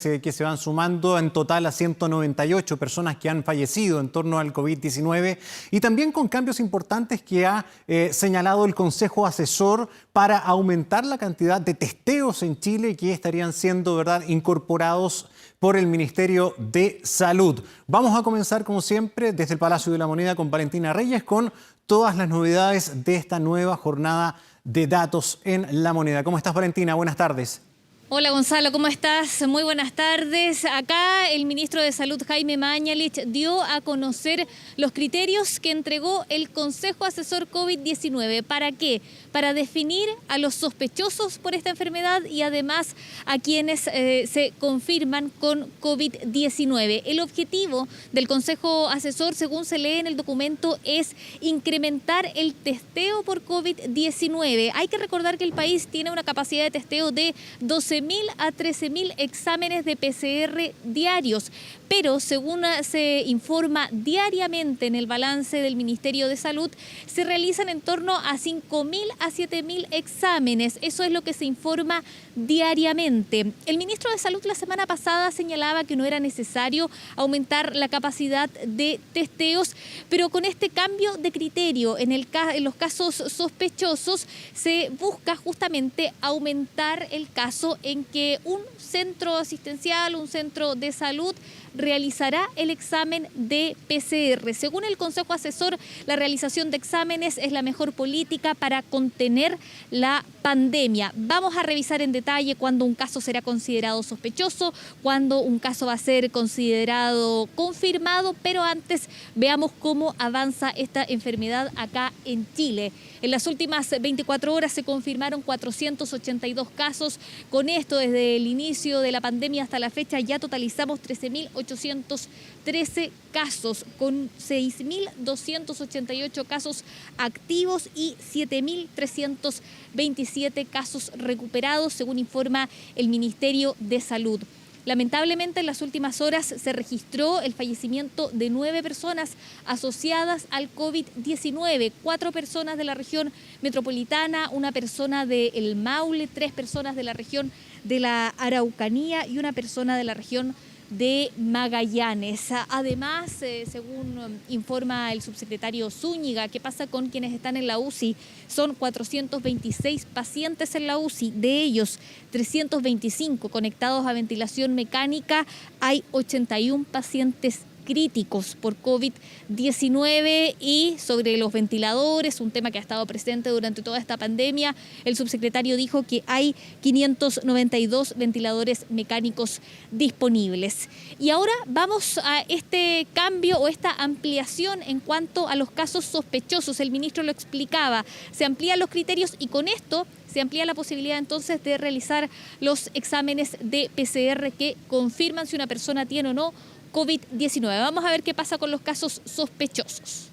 que se van sumando en total a 198 personas que han fallecido en torno al COVID-19 y también con cambios importantes que ha señalado el Consejo Asesor para aumentar la cantidad de testeos en Chile que estarían siendo, ¿verdad?, incorporados por el Ministerio de Salud. Vamos a comenzar, como siempre, desde el Palacio de la Moneda con Valentina Reyes con todas las novedades de esta nueva jornada de datos en la moneda. ¿Cómo estás, Valentina? Buenas tardes. Hola Gonzalo, ¿cómo estás? Muy buenas tardes. Acá el ministro de Salud, Jaime Mañalich, dio a conocer los criterios que entregó el Consejo Asesor COVID-19. ¿Para qué? Para definir a los sospechosos por esta enfermedad y además a quienes se confirman con COVID-19. El objetivo del Consejo Asesor, según se lee en el documento, es incrementar el testeo por COVID-19. Hay que recordar que el país tiene una capacidad de testeo de 12.000 a 13.000 exámenes de PCR diarios, pero según se informa diariamente en el balance del Ministerio de Salud, se realizan en torno a 5.000 a 7.000 exámenes. Eso es lo que se informa diariamente. El ministro de Salud la semana pasada señalaba que no era necesario aumentar la capacidad de testeos, pero con este cambio de criterio en los casos sospechosos se busca justamente aumentar el caso en que un centro asistencial, un centro de salud realizará el examen de PCR. Según el Consejo Asesor, la realización de exámenes es la mejor política para contener la pandemia. Vamos a revisar en detalle cuándo un caso será considerado sospechoso, cuándo un caso va a ser considerado confirmado, pero antes veamos cómo avanza esta enfermedad acá en Chile. En las últimas 24 horas se confirmaron 482 casos. Con esto, desde el inicio de la pandemia hasta la fecha, ya totalizamos 13.813 casos, con 6.288 casos activos y 7.327 casos recuperados, según informa el Ministerio de Salud. Lamentablemente, en las últimas horas se registró el fallecimiento de 9 personas asociadas al COVID-19, 4 personas de la región metropolitana, 1 persona del Maule, 3 personas de la región de la Araucanía y 1 persona de la región de Magallanes. Además, según informa el subsecretario Zúñiga, ¿qué pasa con quienes están en la UCI? Son 426 pacientes en la UCI, de ellos 325 conectados a ventilación mecánica, hay 81 pacientes críticos por COVID-19. Y sobre los ventiladores, un tema que ha estado presente durante toda esta pandemia, el subsecretario dijo que hay 592 ventiladores mecánicos disponibles. Y ahora vamos a este cambio o esta ampliación en cuanto a los casos sospechosos. El ministro lo explicaba, se amplían los criterios y con esto se amplía la posibilidad entonces de realizar los exámenes de PCR que confirman si una persona tiene o no COVID-19. Vamos a ver qué pasa con los casos sospechosos.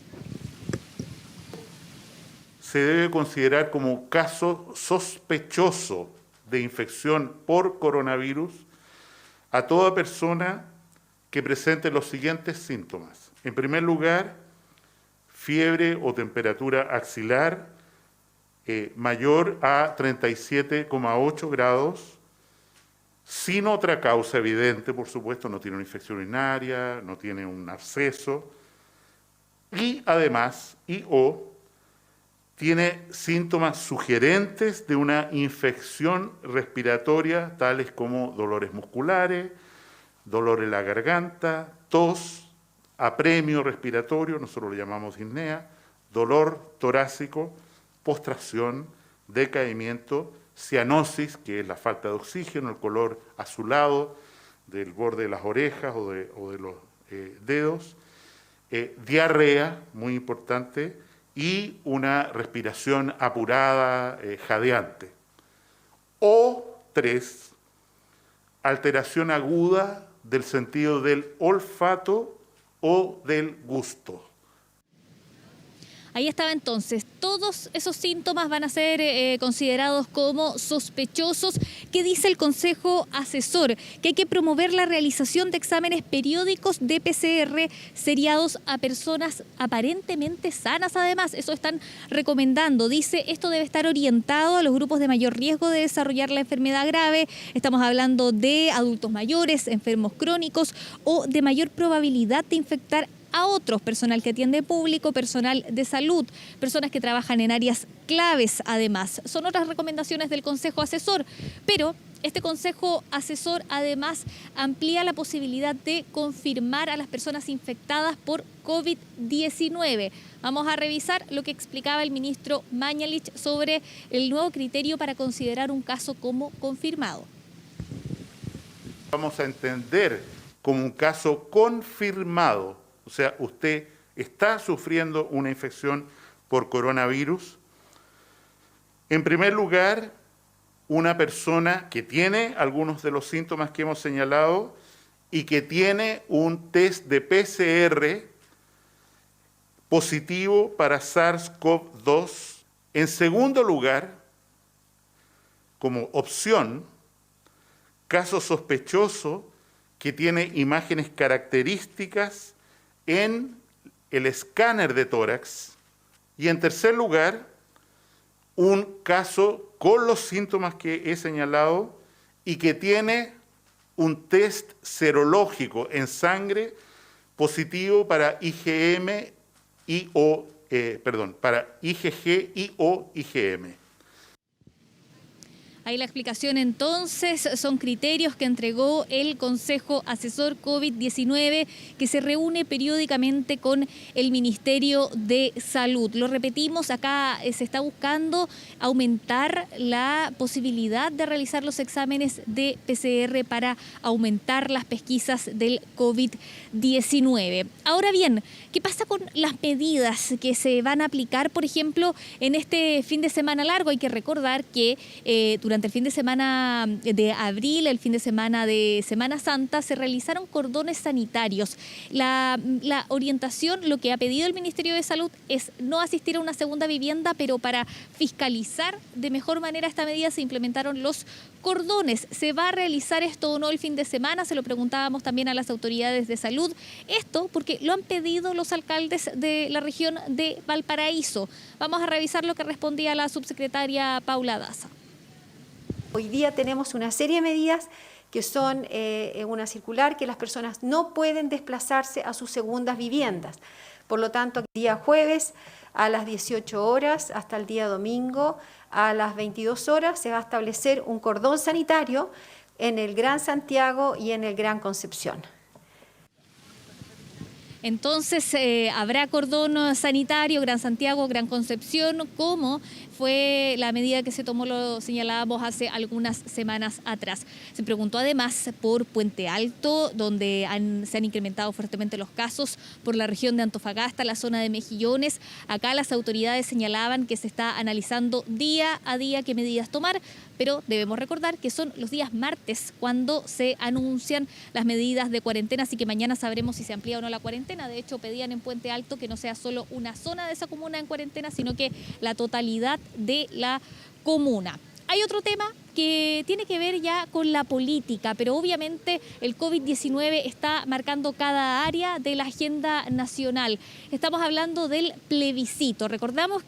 Se debe considerar como caso sospechoso de infección por coronavirus a toda persona que presente los siguientes síntomas. En primer lugar, fiebre o temperatura axilar mayor a 37,8 grados, sin otra causa evidente, por supuesto, no tiene una infección urinaria, no tiene un absceso, y además, tiene síntomas sugerentes de una infección respiratoria, tales como dolores musculares, dolor en la garganta, tos, apremio respiratorio, nosotros lo llamamos disnea, dolor torácico, postración, decaimiento, cianosis, que es la falta de oxígeno, el color azulado del borde de las orejas o de los dedos, diarrea, muy importante, y una respiración apurada, jadeante. O 3, alteración aguda del sentido del olfato o del gusto. Ahí estaba entonces todos todos esos síntomas van a ser considerados como sospechosos. ¿Qué dice el Consejo Asesor? Que hay que promover la realización de exámenes periódicos de PCR seriados a personas aparentemente sanas. Además, eso están recomendando. Dice, esto debe estar orientado a los grupos de mayor riesgo de desarrollar la enfermedad grave. Estamos hablando de adultos mayores, enfermos crónicos o de mayor probabilidad de infectar a otros, personal que atiende público, personal de salud, personas que trabajan en áreas claves además. Son otras recomendaciones del Consejo Asesor, pero este Consejo Asesor además amplía la posibilidad de confirmar a las personas infectadas por COVID-19. Vamos a revisar lo que explicaba el ministro Mañalich sobre el nuevo criterio para considerar un caso como confirmado. Vamos a entender como un caso confirmado. O sea, usted está sufriendo una infección por coronavirus. En primer lugar, una persona que tiene algunos de los síntomas que hemos señalado y que tiene un test de PCR positivo para SARS-CoV-2. En segundo lugar, como opción, caso sospechoso que tiene imágenes características en el escáner de tórax. Y en tercer lugar, un caso con los síntomas que he señalado y que tiene un test serológico en sangre positivo para IgG y o IgM. Ahí la explicación entonces, son criterios que entregó el Consejo Asesor COVID-19 que se reúne periódicamente con el Ministerio de Salud. Lo repetimos, acá se está buscando aumentar la posibilidad de realizar los exámenes de PCR para aumentar las pesquisas del COVID-19. Ahora bien, ¿qué pasa con las medidas que se van a aplicar, por ejemplo, en este fin de semana largo? Hay que recordar que durante el fin de semana de abril, el fin de semana de Semana Santa, se realizaron cordones sanitarios. La orientación, lo que ha pedido el Ministerio de Salud es no asistir a una segunda vivienda, pero para fiscalizar de mejor manera esta medida se implementaron los cordones. ¿Se va a realizar esto o no el fin de semana? Se lo preguntábamos también a las autoridades de salud. Esto porque lo han pedido los alcaldes de la región de Valparaíso. Vamos a revisar lo que respondía la subsecretaria Paula Daza. Hoy día tenemos una serie de medidas que son una circular que las personas no pueden desplazarse a sus segundas viviendas. Por lo tanto, el día jueves a las 18 horas hasta el día domingo a las 22 horas se va a establecer un cordón sanitario en el Gran Santiago y en el Gran Concepción. Entonces habrá cordón sanitario, Gran Santiago, Gran Concepción, como fue la medida que se tomó, lo señalábamos hace algunas semanas atrás. Se preguntó además por Puente Alto, donde se han incrementado fuertemente los casos, por la región de Antofagasta, la zona de Mejillones. Acá las autoridades señalaban que se está analizando día a día qué medidas tomar, pero debemos recordar que son los días martes cuando se anuncian las medidas de cuarentena, así que mañana sabremos si se amplía o no la cuarentena. De hecho, pedían en Puente Alto que no sea solo una zona de esa comuna en cuarentena, sino que la totalidad de la comuna. Hay otro tema que tiene que ver ya con la política, pero obviamente el COVID-19 está marcando cada área de la agenda nacional. Estamos hablando del plebiscito. Recordemos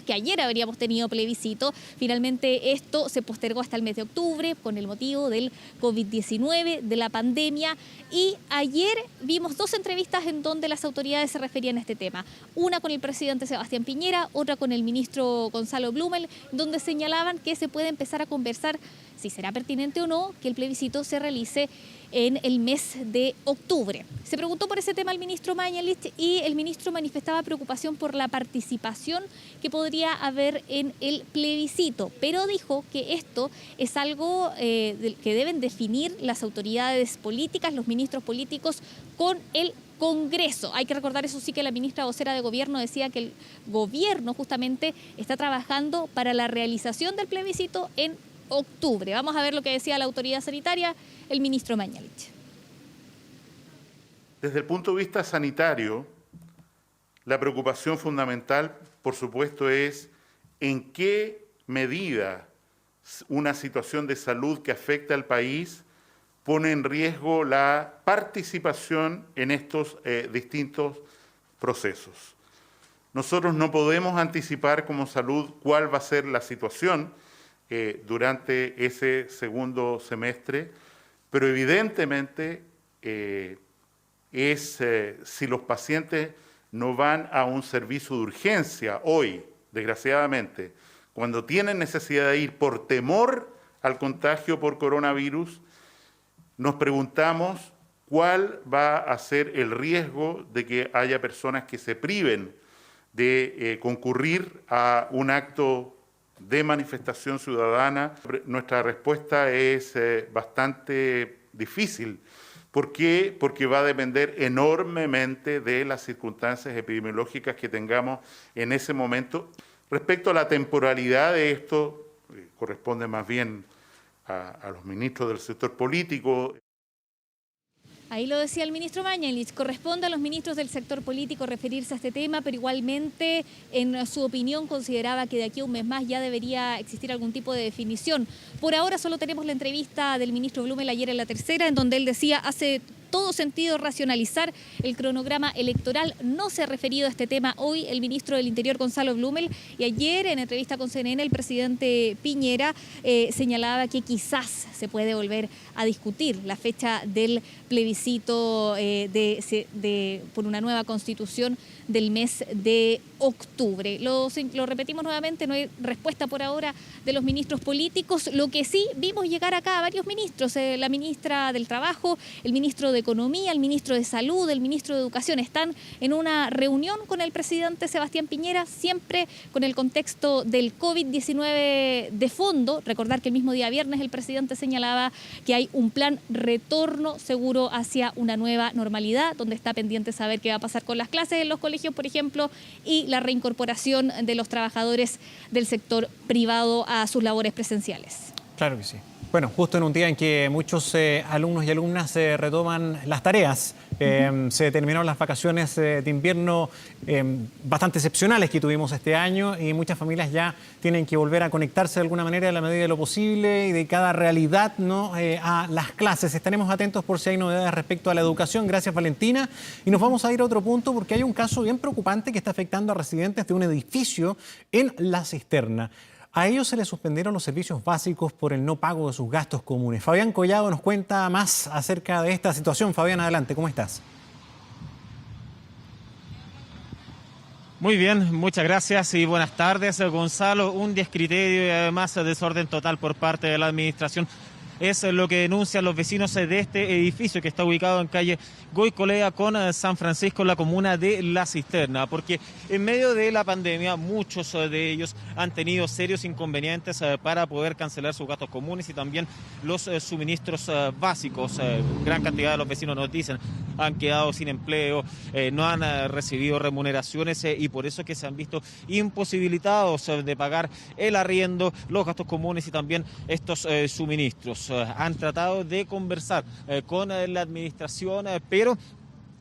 que ayer habríamos tenido plebiscito. Finalmente esto se postergó hasta el mes de octubre con el motivo del COVID-19, de la pandemia. Y ayer vimos dos entrevistas en donde las autoridades se referían a este tema. Una con el presidente Sebastián Piñera, otra con el ministro Gonzalo Blumel, donde señalaban que se puede empezar a conversar si será pertinente o no que el plebiscito se realice en el mes de octubre. Se preguntó por ese tema al ministro Mañalich y el ministro manifestaba preocupación por la participación que podría haber en el plebiscito, pero dijo que esto es algo que deben definir las autoridades políticas, los ministros políticos, con el Congreso. Hay que recordar, eso sí, que la ministra vocera de Gobierno decía que el Gobierno justamente está trabajando para la realización del plebiscito en octubre. Vamos a ver lo que decía la autoridad sanitaria, el ministro Mañalich. Desde el punto de vista sanitario, la preocupación fundamental, por supuesto, es en qué medida una situación de salud que afecta al país pone en riesgo la participación en estos distintos procesos. Nosotros no podemos anticipar como salud cuál va a ser la situación durante ese segundo semestre, pero evidentemente si los pacientes no van a un servicio de urgencia hoy, desgraciadamente, cuando tienen necesidad de ir por temor al contagio por coronavirus, nos preguntamos cuál va a ser el riesgo de que haya personas que se priven de concurrir a un acto de manifestación ciudadana. Nuestra respuesta es bastante difícil. ¿Por qué? Porque va a depender enormemente de las circunstancias epidemiológicas que tengamos en ese momento. Respecto a la temporalidad de esto, corresponde más bien a los ministros del sector político. Ahí lo decía el ministro Mañalich, corresponde a los ministros del sector político referirse a este tema, pero igualmente en su opinión consideraba que de aquí a un mes más ya debería existir algún tipo de definición. Por ahora solo tenemos la entrevista del ministro Blumel ayer en La Tercera, en donde él decía hace todo sentido racionalizar el cronograma electoral. No se ha referido a este tema hoy el ministro del Interior, Gonzalo Blumel, y ayer en entrevista con CNN el presidente Piñera señalaba que quizás se puede volver a discutir la fecha del plebiscito por una nueva constitución del mes de octubre. Lo repetimos nuevamente, no hay respuesta por ahora de los ministros políticos. Lo que sí vimos llegar acá a varios ministros, la ministra del Trabajo, el ministro de Economía, el ministro de Salud, el ministro de Educación, están en una reunión con el presidente Sebastián Piñera, siempre con el contexto del COVID-19 de fondo. Recordar que el mismo día viernes el presidente señalaba que hay un plan retorno seguro hacia una nueva normalidad, donde está pendiente saber qué va a pasar con las clases en los colegios, por ejemplo, y la reincorporación de los trabajadores del sector privado a sus labores presenciales. Claro que sí. Bueno, justo en un día en que muchos alumnos y alumnas retoman las tareas, se terminaron las vacaciones de invierno bastante excepcionales que tuvimos este año y muchas familias ya tienen que volver a conectarse de alguna manera en la medida de lo posible y de cada realidad, ¿no? A las clases. Estaremos atentos por si hay novedades respecto a la educación. Gracias, Valentina. Y nos vamos a ir a otro punto porque hay un caso bien preocupante que está afectando a residentes de un edificio en La Cisterna. A ellos se les suspendieron los servicios básicos por el no pago de sus gastos comunes. Fabián Collado nos cuenta más acerca de esta situación. Fabián, adelante, ¿cómo estás? Muy bien, muchas gracias y buenas tardes, Gonzalo. Un descriterio y además desorden total por parte de la administración. Es lo que denuncian los vecinos de este edificio que está ubicado en calle Goicolea con San Francisco, en la comuna de La Cisterna, porque en medio de la pandemia muchos de ellos han tenido serios inconvenientes para poder cancelar sus gastos comunes y también los suministros básicos. Gran cantidad de los vecinos nos dicen han quedado sin empleo, no han recibido remuneraciones y por eso que se han visto imposibilitados de pagar el arriendo, los gastos comunes y también estos suministros. Han tratado de conversar con la administración, pero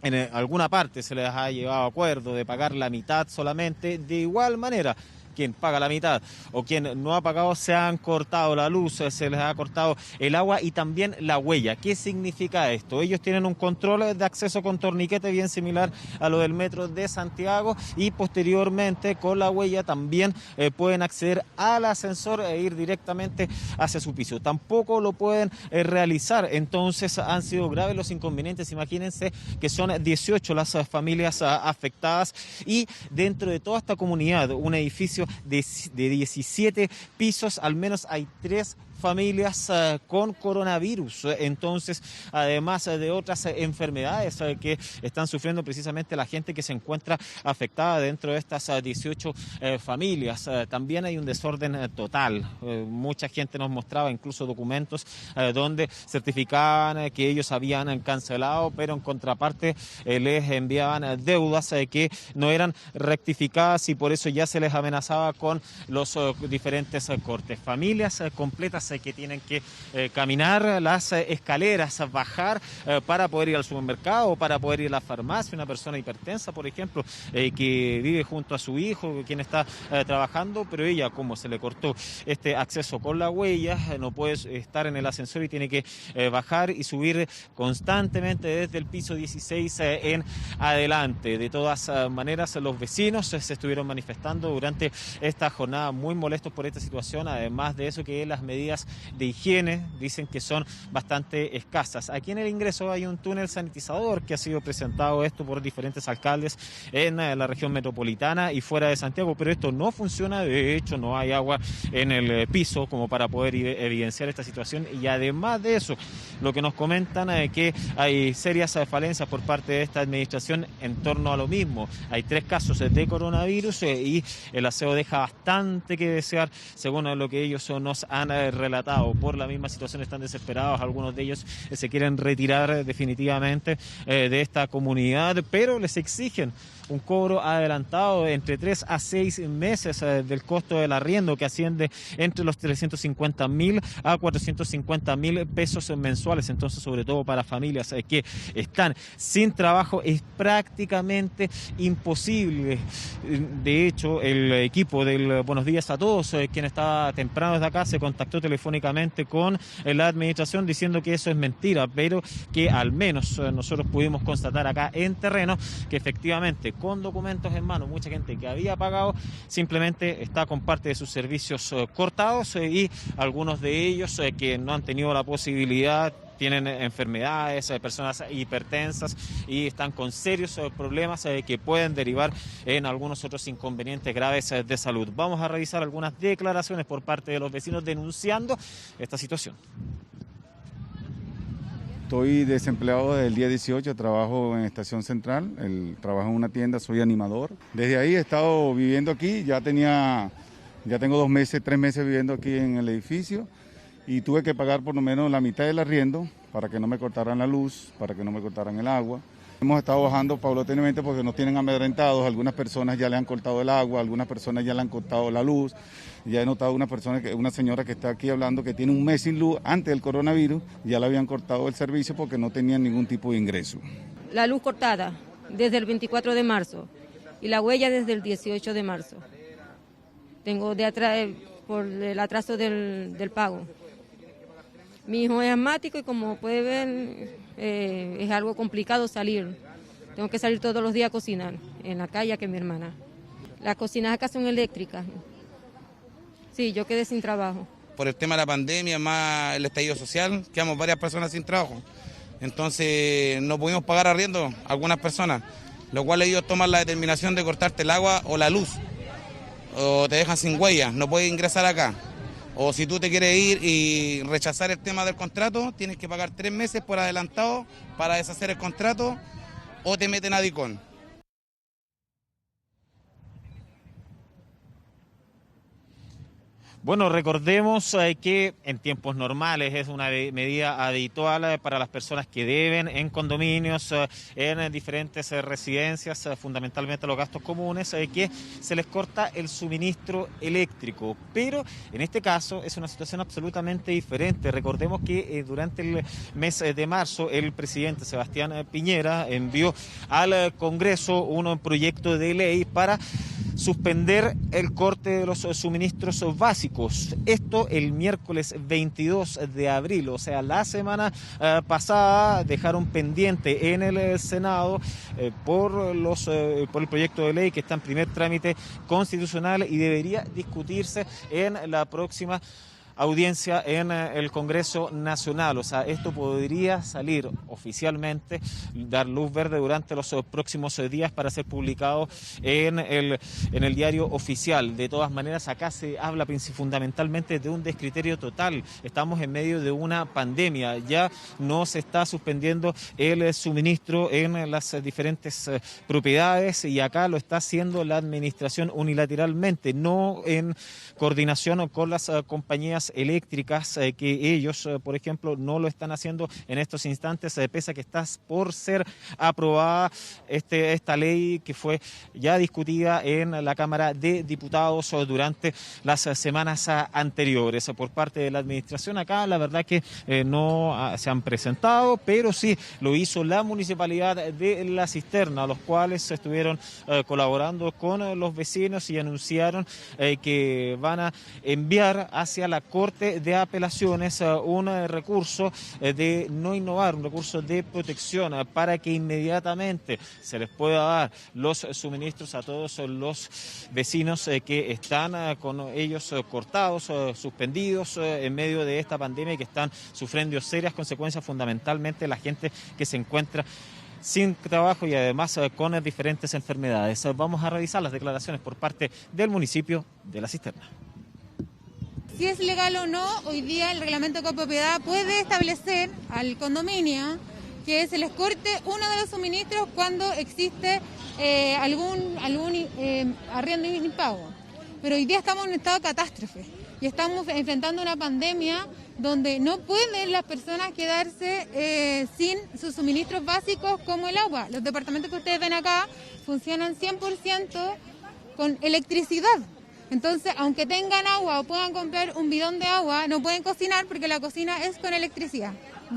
en alguna parte se les ha llevado a acuerdo de pagar la mitad solamente. De igual manera, quien paga la mitad o quien no ha pagado, se han cortado la luz, se les ha cortado el agua y también la huella. ¿Qué significa esto? Ellos tienen un control de acceso con torniquete bien similar a lo del metro de Santiago y posteriormente con la huella también pueden acceder al ascensor e ir directamente hacia su piso. Tampoco lo pueden realizar, entonces han sido graves los inconvenientes. Imagínense que son 18 las familias afectadas y dentro de toda esta comunidad, un edificio de 17 pisos, al menos hay 3 familias con coronavirus. Entonces, además de otras enfermedades que están sufriendo precisamente la gente que se encuentra afectada dentro de estas 18 familias. También hay un desorden total. Mucha gente nos mostraba incluso documentos donde certificaban que ellos habían cancelado, pero en contraparte les enviaban deudas que no eran rectificadas y por eso ya se les amenazaba con los diferentes cortes. Familias completas personas que tienen que caminar las escaleras, bajar para poder ir al supermercado, para poder ir a la farmacia, una persona hipertensa, por ejemplo, que vive junto a su hijo, quien está trabajando, pero ella, como se le cortó este acceso con la huella, no puede estar en el ascensor y tiene que bajar y subir constantemente desde el piso 16 en adelante. De todas maneras, los vecinos se estuvieron manifestando durante esta jornada muy molestos por esta situación, además de eso que las medidas de higiene dicen que son bastante escasas. Aquí en el ingreso hay un túnel sanitizador que ha sido presentado esto por diferentes alcaldes en la región metropolitana y fuera de Santiago, pero esto no funciona, de hecho no hay agua en el piso como para poder evidenciar esta situación, y además de eso, lo que nos comentan es que hay serias falencias por parte de esta administración en torno a lo mismo. Hay 3 casos de coronavirus y el aseo deja bastante que desear, según lo que ellos nos han relatado. Por la misma situación están desesperados, algunos de ellos se quieren retirar definitivamente de esta comunidad, pero les exigen un cobro adelantado entre 3 a 6 meses del costo del arriendo, que asciende entre los 350.000 a 450.000 pesos mensuales. Entonces, sobre todo para familias que están sin trabajo, es prácticamente imposible. De hecho, el equipo del Buenos Días a Todos, quien estaba temprano desde acá, se contactó telefónicamente con la administración diciendo que eso es mentira, pero que al menos nosotros pudimos constatar acá en terreno que efectivamente, con documentos en mano, mucha gente que había pagado simplemente está con parte de sus servicios cortados, y algunos de ellos que no han tenido la posibilidad, tienen enfermedades, personas hipertensas y están con serios problemas que pueden derivar en algunos otros inconvenientes graves de salud. Vamos a revisar algunas declaraciones por parte de los vecinos denunciando esta situación. Estoy desempleado desde el día 18, trabajo en Estación Central, trabajo en una tienda, soy animador. Desde ahí he estado viviendo aquí, ya tengo 2 meses, 3 meses viviendo aquí en el edificio, y tuve que pagar por lo menos la mitad del arriendo para que no me cortaran la luz, para que no me cortaran el agua. Hemos estado bajando paulatinamente porque nos tienen amedrentados, algunas personas ya le han cortado el agua, algunas personas ya le han cortado la luz. Ya he notado una señora que está aquí hablando que tiene un mes sin luz antes del coronavirus, ya le habían cortado el servicio porque no tenían ningún tipo de ingreso. La luz cortada desde el 24 de marzo y la huella desde el 18 de marzo. Tengo por el atraso del pago. Mi hijo es asmático y como puede ver es algo complicado salir. Tengo que salir todos los días a cocinar en la calle que mi hermana. Las cocinas acá son eléctricas. Sí, yo quedé sin trabajo. Por el tema de la pandemia, más el estallido social, quedamos varias personas sin trabajo. Entonces no pudimos pagar arriendo a algunas personas, lo cual ellos toman la determinación de cortarte el agua o la luz, o te dejan sin huella, no puedes ingresar acá. O si tú te quieres ir y rechazar el tema del contrato, tienes que pagar 3 meses por adelantado para deshacer el contrato, o te meten a DICON. Bueno, recordemos que en tiempos normales es una medida habitual para las personas que deben en condominios, en diferentes residencias, fundamentalmente los gastos comunes, que se les corta el suministro eléctrico. Pero en este caso es una situación absolutamente diferente. Recordemos que durante el mes de marzo el presidente Sebastián Piñera envió al Congreso un proyecto de ley para suspender el corte de los suministros básicos. Esto el miércoles 22 de abril, o sea, la semana pasada dejaron pendiente en el Senado por el proyecto de ley que está en primer trámite constitucional y debería discutirse en la próxima audiencia en el Congreso Nacional. O sea, esto podría salir oficialmente, dar luz verde durante los próximos días para ser publicado en el diario oficial. De todas maneras, acá se habla fundamentalmente de un descriterio total. Estamos en medio de una pandemia. Ya no se está suspendiendo el suministro en las diferentes propiedades y acá lo está haciendo la administración unilateralmente, no en coordinación con las compañías bombas eléctricas que ellos, por ejemplo, no lo están haciendo en estos instantes, pese a que está por ser aprobada esta ley que fue ya discutida en la Cámara de Diputados durante las semanas anteriores. Por parte de la administración acá, la verdad que no se han presentado, pero sí lo hizo la Municipalidad de La Cisterna, los cuales estuvieron colaborando con los vecinos y anunciaron que van a enviar hacia la Corte de Apelaciones un recurso de no innovar, un recurso de protección para que inmediatamente se les pueda dar los suministros a todos los vecinos que están con ellos cortados, suspendidos en medio de esta pandemia y que están sufriendo serias consecuencias, fundamentalmente la gente que se encuentra sin trabajo y además con diferentes enfermedades. Vamos a revisar las declaraciones por parte del municipio de La Cisterna. Si es legal o no, hoy día el reglamento de copropiedad puede establecer al condominio que se les corte uno de los suministros cuando existe algún arriendo impago. Pero hoy día estamos en un estado de catástrofe y estamos enfrentando una pandemia donde no pueden las personas quedarse sin sus suministros básicos como el agua. Los departamentos que ustedes ven acá funcionan 100% con electricidad. Entonces, aunque tengan agua o puedan comprar un bidón de agua, no pueden cocinar porque la cocina es con electricidad.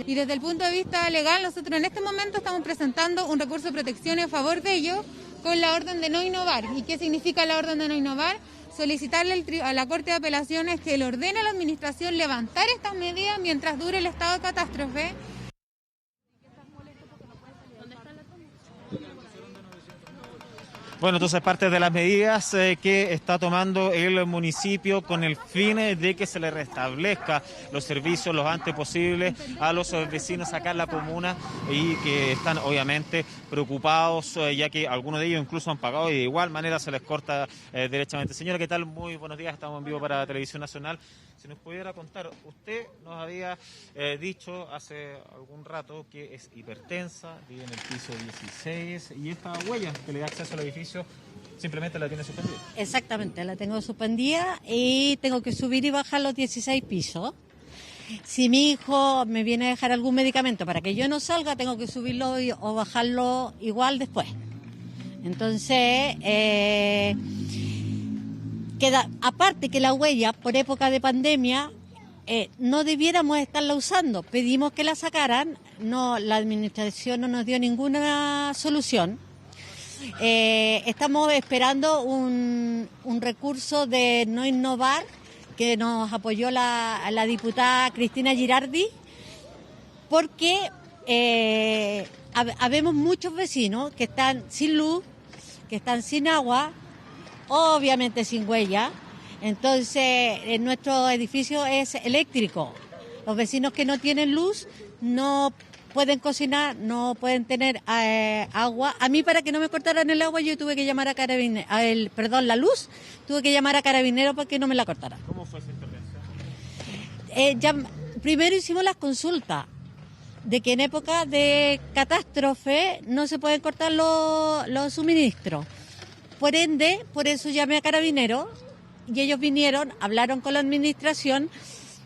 Y desde el punto de vista legal, nosotros en este momento estamos presentando un recurso de protección en favor de ellos con la orden de no innovar. ¿Y qué significa la orden de no innovar? Solicitarle a la Corte de Apelaciones que le ordene a la Administración levantar estas medidas mientras dure el estado de catástrofe. Bueno, entonces parte de las medidas que está tomando el municipio con el fin de que se le restablezca los servicios lo antes posible a los vecinos acá en la comuna y que están obviamente preocupados ya que algunos de ellos incluso han pagado y de igual manera se les corta derechamente. Señora, ¿qué tal? Muy buenos días, estamos en vivo para Televisión Nacional. Si nos pudiera contar, usted nos había dicho hace algún rato que es hipertensa, vive en el piso 16 y esta huella que le da acceso al edificio simplemente la tiene suspendida. Exactamente, la tengo suspendida y tengo que subir y bajar los 16 pisos. Si mi hijo me viene a dejar algún medicamento para que yo no salga, tengo que subirlo o bajarlo igual después. Entonces, queda, aparte que la huella por época de pandemia no debiéramos estarla usando. Pedimos que la sacaran, no, la administración no nos dio ninguna solución. Estamos esperando un recurso de no innovar que nos apoyó la diputada Cristina Girardi, porque habemos muchos vecinos que están sin luz, que están sin agua, obviamente sin huella. Entonces, nuestro edificio es eléctrico. Los vecinos que no tienen luz no pueden cocinar, no pueden tener agua. A mí, para que no me cortaran el agua, yo tuve que llamar a la luz, tuve que llamar a Carabineros para que no me la cortaran. ¿Cómo fue esa intervención? Primero hicimos las consultas de que en época de catástrofe no se pueden cortar los suministros. Por ende, por eso llamé a Carabineros y ellos vinieron, hablaron con la administración,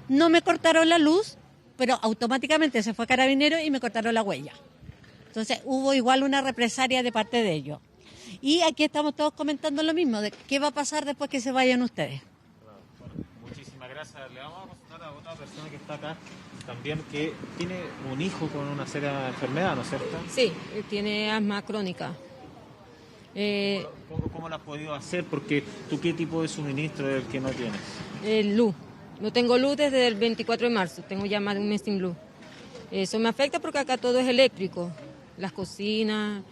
no me cortaron la luz, pero automáticamente se fue Carabineros y me cortaron la huella. Entonces hubo igual una represalia de parte de ellos. Y aquí estamos todos comentando lo mismo, de qué va a pasar después que se vayan ustedes. Bueno, muchísimas gracias. Le vamos a consultar a otra persona que está acá también, que tiene un hijo con una seria enfermedad, ¿no es cierto? Sí, tiene asma crónica. ¿Cómo lo has podido hacer? Porque tú, ¿qué tipo de suministro es el que no tienes? Luz. No tengo luz desde el 24 de marzo, tengo ya más de un mes sin luz. Eso me afecta porque acá todo es eléctrico, las cocinas,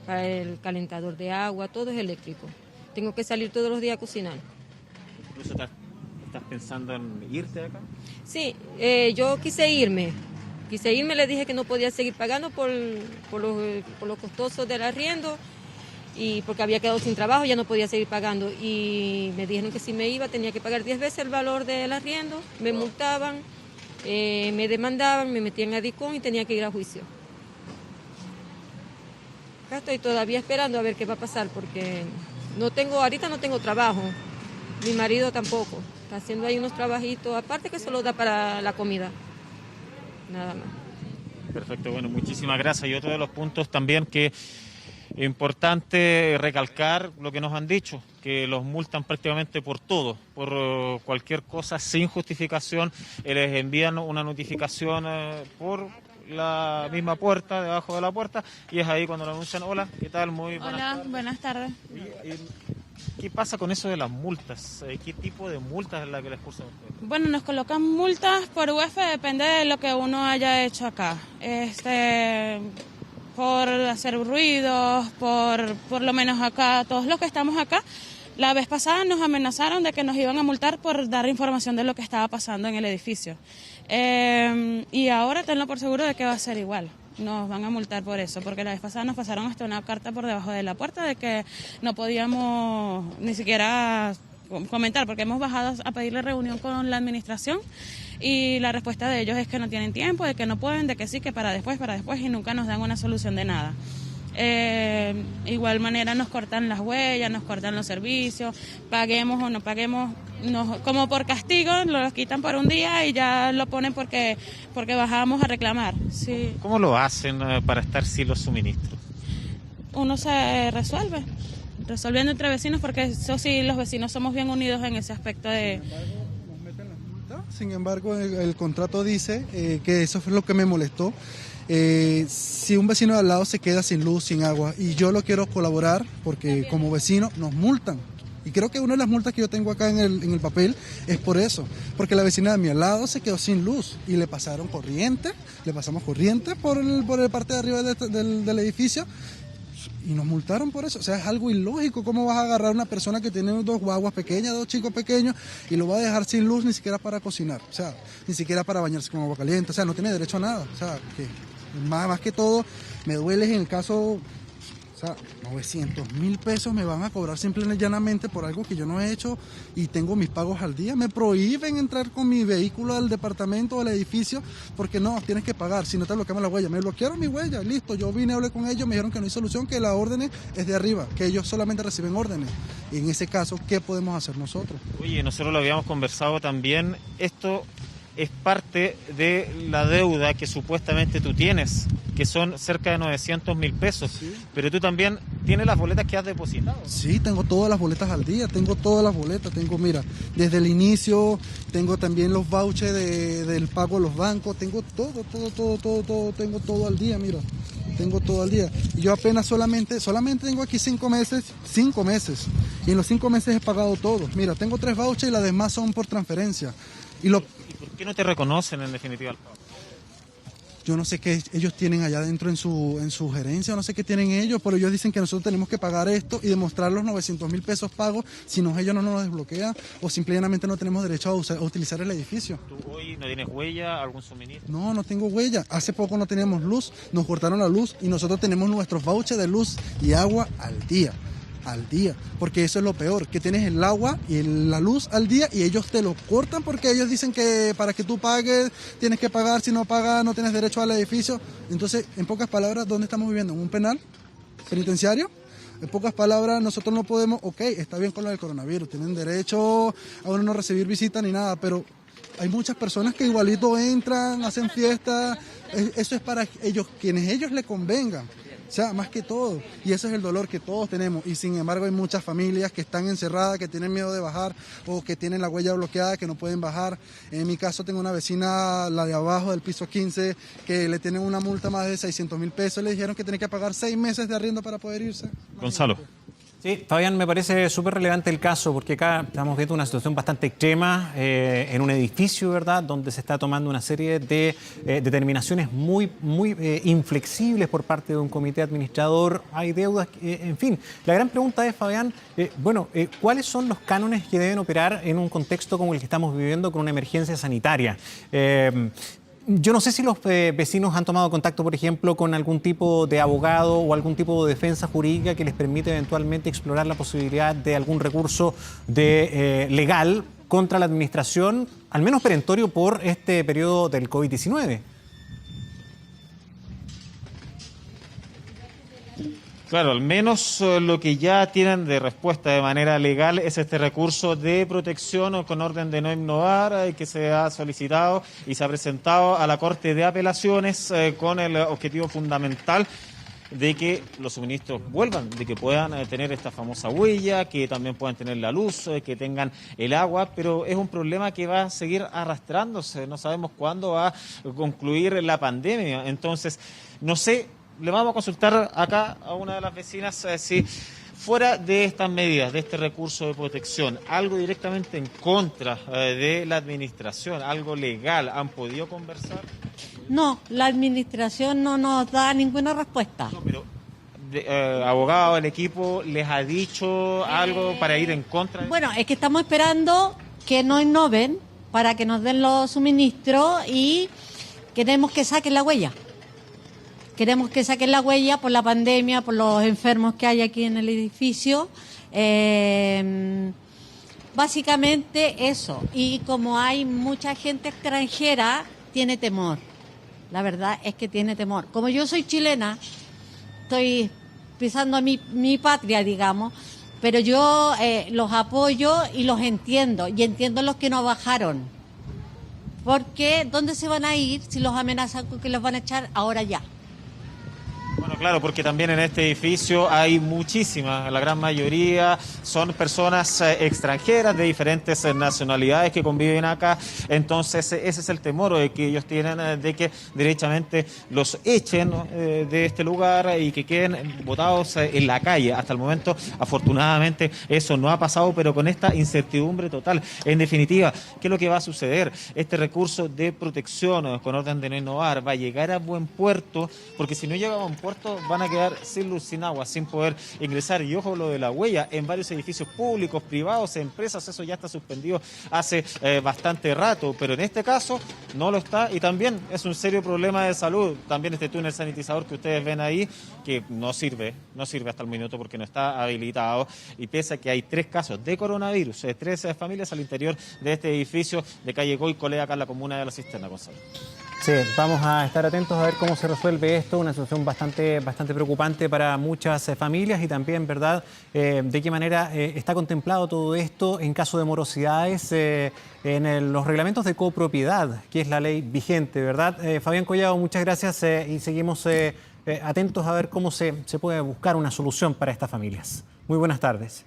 para el calentador de agua, todo es eléctrico. Tengo que salir todos los días a cocinar. ¿Incluso estás pensando en irte de acá? Sí, yo quise irme, le dije que no podía seguir pagando por lo costoso del arriendo. Y porque había quedado sin trabajo, ya no podía seguir pagando. Y me dijeron que si me iba tenía que pagar 10 veces el valor del arriendo, me multaban, me demandaban, me metían a DICOM y tenía que ir a juicio. Acá estoy todavía esperando a ver qué va a pasar porque ahorita no tengo trabajo, mi marido tampoco. Está haciendo ahí unos trabajitos, aparte que solo da para la comida, nada más. Perfecto, bueno, muchísimas gracias. Y otro de los puntos también que es importante recalcar lo que nos han dicho, que los multan prácticamente por todo, por cualquier cosa sin justificación. Les envían una notificación por la misma puerta, debajo de la puerta, y es ahí cuando lo anuncian. Hola, ¿qué tal? Muy buenas tardes. Hola, buenas tardes. ¿Qué pasa con eso de las multas? ¿Qué tipo de multas es la que les cursan ustedes? Bueno, nos colocan multas por UF, depende de lo que uno haya hecho acá. Por hacer ruidos, por lo menos acá, todos los que estamos acá, la vez pasada nos amenazaron de que nos iban a multar por dar información de lo que estaba pasando en el edificio. Y ahora tenlo por seguro de que va a ser igual. Nos van a multar por eso, porque la vez pasada nos pasaron hasta una carta por debajo de la puerta de que no podíamos ni siquiera comentar, porque hemos bajado a pedirle reunión con la administración y la respuesta de ellos es que no tienen tiempo, de que no pueden, de que sí, que para después, y nunca nos dan una solución de nada. Igual manera nos cortan las huellas, nos cortan los servicios, paguemos o no paguemos, como por castigo, lo quitan por un día y ya lo ponen porque bajamos a reclamar. Sí. ¿Cómo lo hacen para estar sin los suministros? Uno se resolviendo entre vecinos, porque eso sí, los vecinos somos bien unidos en ese aspecto de... Sin embargo, el contrato dice que eso fue lo que me molestó. Si un vecino de al lado se queda sin luz, sin agua, y yo lo quiero colaborar, porque como vecino nos multan. Y creo que una de las multas que yo tengo acá en el papel es por eso, porque la vecina de mi al lado se quedó sin luz y le pasamos corriente por el parte de arriba del edificio, y nos multaron por eso. O sea, es algo ilógico. ¿Cómo vas a agarrar a una persona que tiene dos guaguas pequeñas, dos chicos pequeños, y lo va a dejar sin luz ni siquiera para cocinaR? O sea, ni siquiera para bañarse con agua caliente. O sea, no tiene derecho a nada. O sea, que más que todo me duele en el caso... O sea, 900.000 pesos me van a cobrar simple y llanamente por algo que yo no he hecho y tengo mis pagos al día. Me prohíben entrar con mi vehículo al departamento o al edificio porque no, tienes que pagar, si no te bloqueamos la huella. Me bloquearon mi huella, listo, yo vine, hablé con ellos, me dijeron que no hay solución, que la orden es de arriba, que ellos solamente reciben órdenes. Y en ese caso, ¿qué podemos hacer nosotros? Oye, nosotros lo habíamos conversado también, esto es parte de la deuda que supuestamente tú tienes, que son cerca de 900.000 pesos, sí. Pero tú también tienes las boletas que has depositado, ¿no? Sí, tengo todas las boletas al día, tengo todas las boletas, mira, desde el inicio, tengo también los vouchers del pago a los bancos, tengo todo, tengo todo al día, mira, tengo todo al día. Y yo apenas solamente tengo aquí 5 meses, y en los 5 meses he pagado todo. Mira, tengo 3 vouchers y las demás son por transferencia. ¿Y por qué no te reconocen en definitiva? Yo no sé qué ellos tienen allá adentro en su gerencia, no sé qué tienen ellos, pero ellos dicen que nosotros tenemos que pagar esto y demostrar los 900.000 pesos pagos, si no ellos no nos desbloquean o simplemente no tenemos derecho a utilizar el edificio. ¿Tú hoy no tienes huella, algún suministro? No tengo huella. Hace poco no teníamos luz, nos cortaron la luz y nosotros tenemos nuestros vouchers de luz y agua al día, porque eso es lo peor, que tienes el agua y la luz al día y ellos te lo cortan porque ellos dicen que para que tú pagues tienes que pagar, si no pagas no tienes derecho al edificio. Entonces, en pocas palabras, ¿dónde estamos viviendo? ¿En un penal penitenciario? En pocas palabras, nosotros no podemos, está bien con lo del coronavirus, tienen derecho a uno no recibir visitas ni nada, pero hay muchas personas que igualito entran, hacen fiestas, eso es para ellos, quienes ellos le convengan. O sea, más que todo, y ese es el dolor que todos tenemos, y sin embargo hay muchas familias que están encerradas, que tienen miedo de bajar, o que tienen la huella bloqueada, que no pueden bajar. En mi caso tengo una vecina, la de abajo del piso 15, que le tienen una multa más de 600.000 pesos, le dijeron que tiene que pagar 6 meses de arriendo para poder irse. Gonzalo. Sí, Fabián, me parece súper relevante el caso porque acá estamos viendo una situación bastante extrema en un edificio, ¿verdad?, donde se está tomando una serie de determinaciones muy inflexibles por parte de un comité administrador. Hay deudas, en fin. La gran pregunta es, Fabián, ¿cuáles son los cánones que deben operar en un contexto como el que estamos viviendo con una emergencia sanitaria? Yo no sé si los vecinos han tomado contacto, por ejemplo, con algún tipo de abogado o algún tipo de defensa jurídica que les permite eventualmente explorar la posibilidad de algún recurso legal contra la administración, al menos perentorio por este periodo del COVID-19. Claro, al menos lo que ya tienen de respuesta de manera legal es este recurso de protección con orden de no innovar que se ha solicitado y se ha presentado a la Corte de Apelaciones con el objetivo fundamental de que los suministros vuelvan, de que puedan tener esta famosa huella, que también puedan tener la luz, que tengan el agua, pero es un problema que va a seguir arrastrándose. No sabemos cuándo va a concluir la pandemia. Entonces, no sé, le vamos a consultar acá a una de las vecinas si fuera de estas medidas, de este recurso de protección, algo directamente en contra de la administración, algo legal, ¿han podido conversar? No, la administración no nos da ninguna respuesta. No, pero abogado, el equipo, ¿les ha dicho algo para ir en contra? Bueno, es que estamos esperando que nos innoven para que nos den los suministros y queremos que saquen la huella. Queremos que saquen la huella por la pandemia, por los enfermos que hay aquí en el edificio. Básicamente eso. Y como hay mucha gente extranjera, tiene temor. La verdad es que tiene temor. Como yo soy chilena, estoy pisando a mi patria, digamos, pero yo los apoyo y los entiendo. Y entiendo los que no bajaron. Porque ¿dónde se van a ir si los amenazan con que los van a echar ahora ya? Bueno, claro, porque también en este edificio hay muchísimas, la gran mayoría son personas extranjeras de diferentes nacionalidades que conviven acá, entonces ese es el temor que ellos tienen de que derechamente los echen de este lugar y que queden botados en la calle. Hasta el momento, afortunadamente, eso no ha pasado, pero con esta incertidumbre total. En definitiva, ¿qué es lo que va a suceder? Este recurso de protección con orden de no innovar va a llegar a buen puerto, porque si no llega a buen puerto van a quedar sin luz, sin agua, sin poder ingresar. Y ojo lo de la huella, en varios edificios públicos, privados, empresas, eso ya está suspendido hace bastante rato, pero en este caso no lo está y también es un serio problema de salud. También este túnel sanitizador que ustedes ven ahí, que no sirve hasta el minuto porque no está habilitado, y pese a que hay 3 casos de coronavirus, 13 familias al interior de este edificio de calle Goicolea, acá en la comuna de La Cisterna, Gonzalo. Sí, vamos a estar atentos a ver cómo se resuelve esto, una situación bastante preocupante para muchas familias y también, ¿verdad?, de qué manera está contemplado todo esto en caso de morosidades en los reglamentos de copropiedad, que es la ley vigente, ¿verdad? Fabián Collado, muchas gracias y seguimos atentos a ver cómo se puede buscar una solución para estas familias. Muy buenas tardes.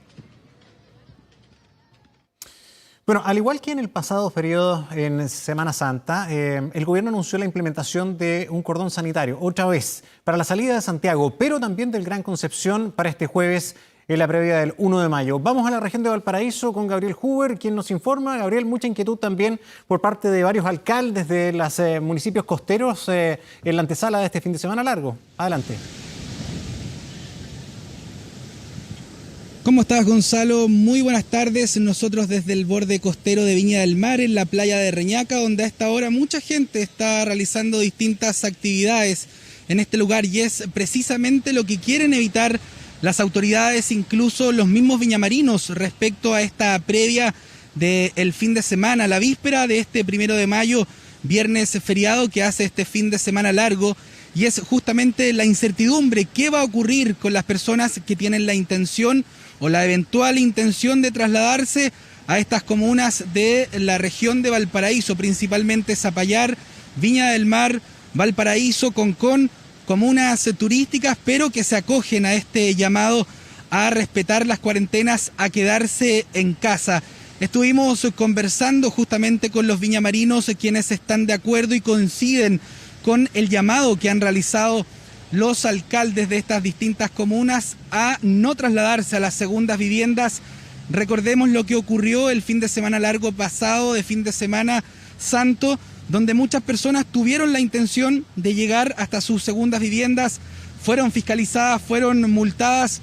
Bueno, al igual que en el pasado periodo en Semana Santa, el gobierno anunció la implementación de un cordón sanitario, otra vez, para la salida de Santiago, pero también del Gran Concepción para este jueves en la previa del 1 de mayo. Vamos a la región de Valparaíso con Gabriel Huber, quien nos informa. Gabriel, mucha inquietud también por parte de varios alcaldes de los municipios costeros en la antesala de este fin de semana largo. Adelante. ¿Cómo estás, Gonzalo? Muy buenas tardes. Nosotros desde el borde costero de Viña del Mar, en la playa de Reñaca, donde a esta hora mucha gente está realizando distintas actividades en este lugar, y es precisamente lo que quieren evitar las autoridades, incluso los mismos viñamarinos, respecto a esta previa del fin de semana, la víspera de este 1 de mayo, viernes feriado que hace este fin de semana largo, y es justamente la incertidumbre. ¿Qué va a ocurrir con las personas que tienen la intención o la eventual intención de trasladarse a estas comunas de la región de Valparaíso, principalmente Zapallar, Viña del Mar, Valparaíso, Concón, comunas turísticas, pero que se acogen a este llamado a respetar las cuarentenas, a quedarse en casa? Estuvimos conversando justamente con los viñamarinos, quienes están de acuerdo y coinciden con el llamado que han realizado los alcaldes de estas distintas comunas a no trasladarse a las segundas viviendas. Recordemos lo que ocurrió el fin de semana largo pasado, de fin de semana santo, donde muchas personas tuvieron la intención de llegar hasta sus segundas viviendas, fueron fiscalizadas, fueron multadas,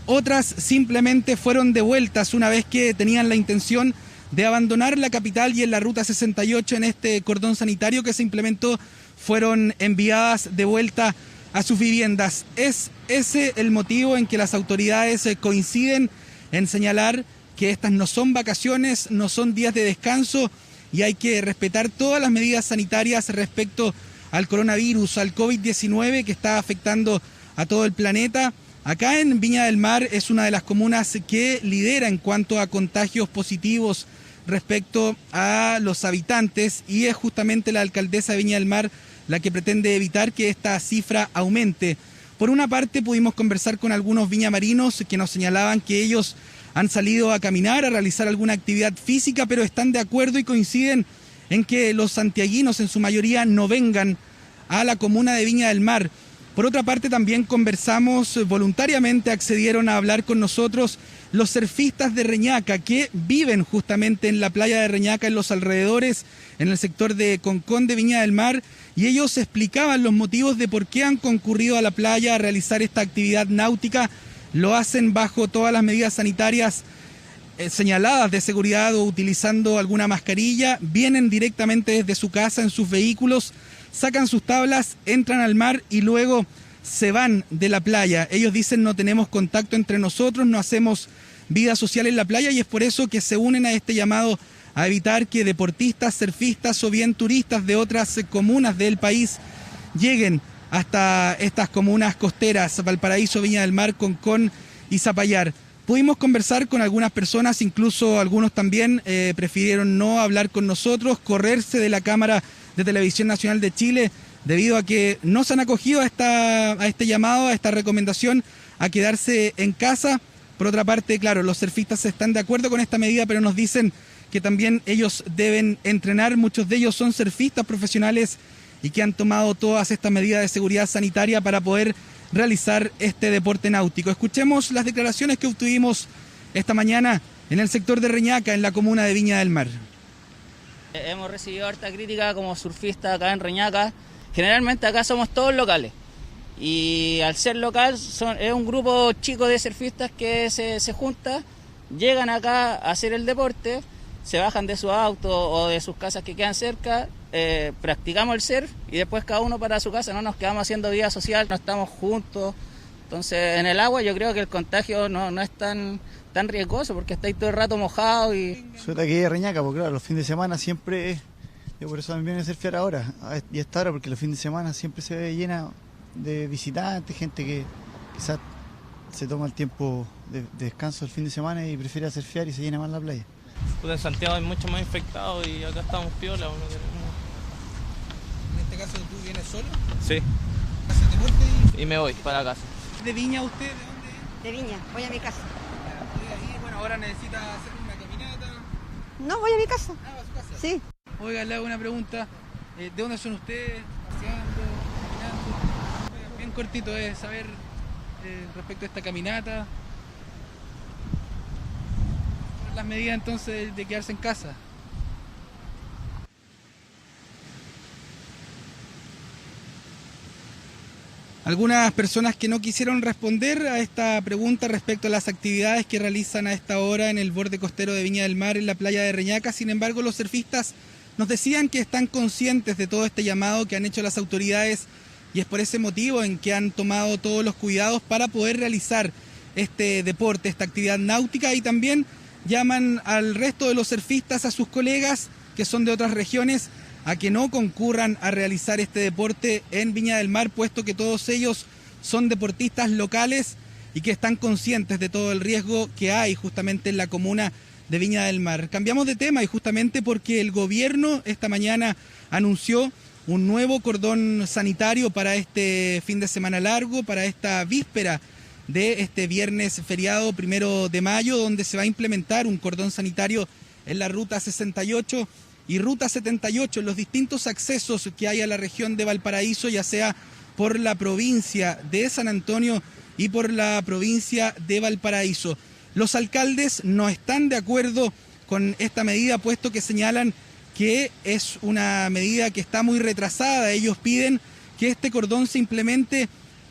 otras simplemente fueron devueltas una vez que tenían la intención de abandonar la capital, y en la ruta 68, en este cordón sanitario que se implementó, fueron enviadas de vuelta a sus viviendas. Es ese el motivo en que las autoridades coinciden en señalar que estas no son vacaciones, no son días de descanso, y hay que respetar todas las medidas sanitarias respecto al coronavirus, al COVID-19 que está afectando a todo el planeta. Acá en Viña del Mar es una de las comunas que lidera en cuanto a contagios positivos respecto a los habitantes, y es justamente la alcaldesa de Viña del Mar la que pretende evitar que esta cifra aumente. Por una parte, pudimos conversar con algunos viñamarinos que nos señalaban que ellos han salido a caminar, a realizar alguna actividad física, pero están de acuerdo y coinciden en que los santiaguinos en su mayoría no vengan a la comuna de Viña del Mar. Por otra parte, también conversamos, voluntariamente accedieron a hablar con nosotros los surfistas de Reñaca, que viven justamente en la playa de Reñaca, en los alrededores, en el sector de Concón de Viña del Mar, y ellos explicaban los motivos de por qué han concurrido a la playa a realizar esta actividad náutica. Lo hacen bajo todas las medidas sanitarias señaladas de seguridad o utilizando alguna mascarilla, vienen directamente desde su casa en sus vehículos, sacan sus tablas, entran al mar y luego se van de la playa. Ellos dicen: no tenemos contacto entre nosotros, no hacemos vida social en la playa, y es por eso que se unen a este llamado a evitar que deportistas, surfistas o bien turistas de otras comunas del país lleguen hasta estas comunas costeras, Valparaíso, Viña del Mar, Concón y Zapallar. Pudimos conversar con algunas personas, incluso algunos también prefirieron no hablar con nosotros, correrse de la Cámara de Televisión Nacional de Chile, debido a que no se han acogido a este llamado, a esta recomendación, a quedarse en casa. Por otra parte, claro, los surfistas están de acuerdo con esta medida, pero nos dicen que también ellos deben entrenar. Muchos de ellos son surfistas profesionales y que han tomado todas estas medidas de seguridad sanitaria para poder realizar este deporte náutico. Escuchemos las declaraciones que obtuvimos esta mañana en el sector de Reñaca, en la comuna de Viña del Mar. Hemos recibido harta crítica como surfistas acá en Reñaca. Generalmente acá somos todos locales, y al ser local es un grupo chico de surfistas que se junta, llegan acá a hacer el deporte, se bajan de su auto o de sus casas que quedan cerca, practicamos el surf y después cada uno para su casa, no nos quedamos haciendo vida social, no estamos juntos. Entonces en el agua yo creo que el contagio no es tan riesgoso, porque estáis todo el rato mojado. Soy de aquí de Reñaca, porque claro, los fines de semana siempre, yo por eso también viene a surfear ahora, y esta hora, porque los fines de semana siempre se ve llena de visitantes, gente que quizás se toma el tiempo de descanso el fin de semana y prefiere surfear y se llena más la playa. Pues en Santiago hay mucho más infectados y acá estamos piola. En este caso, ¿tú vienes solo? Sí. ¿Haces deporte? Y me voy para casa. ¿De Viña usted? ¿De dónde? De Viña, voy a mi casa. Bueno, ahora necesita hacer una caminata. No, voy a mi casa. Ah, ¿va a su casa? Sí. Oiga, le hago una pregunta. ¿De dónde son ustedes? ¿Paseando? ¿Caminando? Bien cortito es saber respecto a esta caminata. Las medidas entonces de quedarse en casa. Algunas personas que no quisieron responder a esta pregunta respecto a las actividades que realizan a esta hora en el borde costero de Viña del Mar, en la playa de Reñaca. Sin embargo, los surfistas nos decían que están conscientes de todo este llamado que han hecho las autoridades, y es por ese motivo en que han tomado todos los cuidados para poder realizar este deporte, esta actividad náutica, y también llaman al resto de los surfistas, a sus colegas que son de otras regiones, a que no concurran a realizar este deporte en Viña del Mar, puesto que todos ellos son deportistas locales y que están conscientes de todo el riesgo que hay justamente en la comuna de Viña del Mar. Cambiamos de tema, y justamente porque el gobierno esta mañana anunció un nuevo cordón sanitario para este fin de semana largo, para esta víspera de este viernes feriado 1 de mayo, donde se va a implementar un cordón sanitario en la ruta 68 y ruta 78, en los distintos accesos que hay a la región de Valparaíso, ya sea por la provincia de San Antonio y por la provincia de Valparaíso. Los alcaldes no están de acuerdo con esta medida, puesto que señalan que es una medida que está muy retrasada. Ellos piden que este cordón se implemente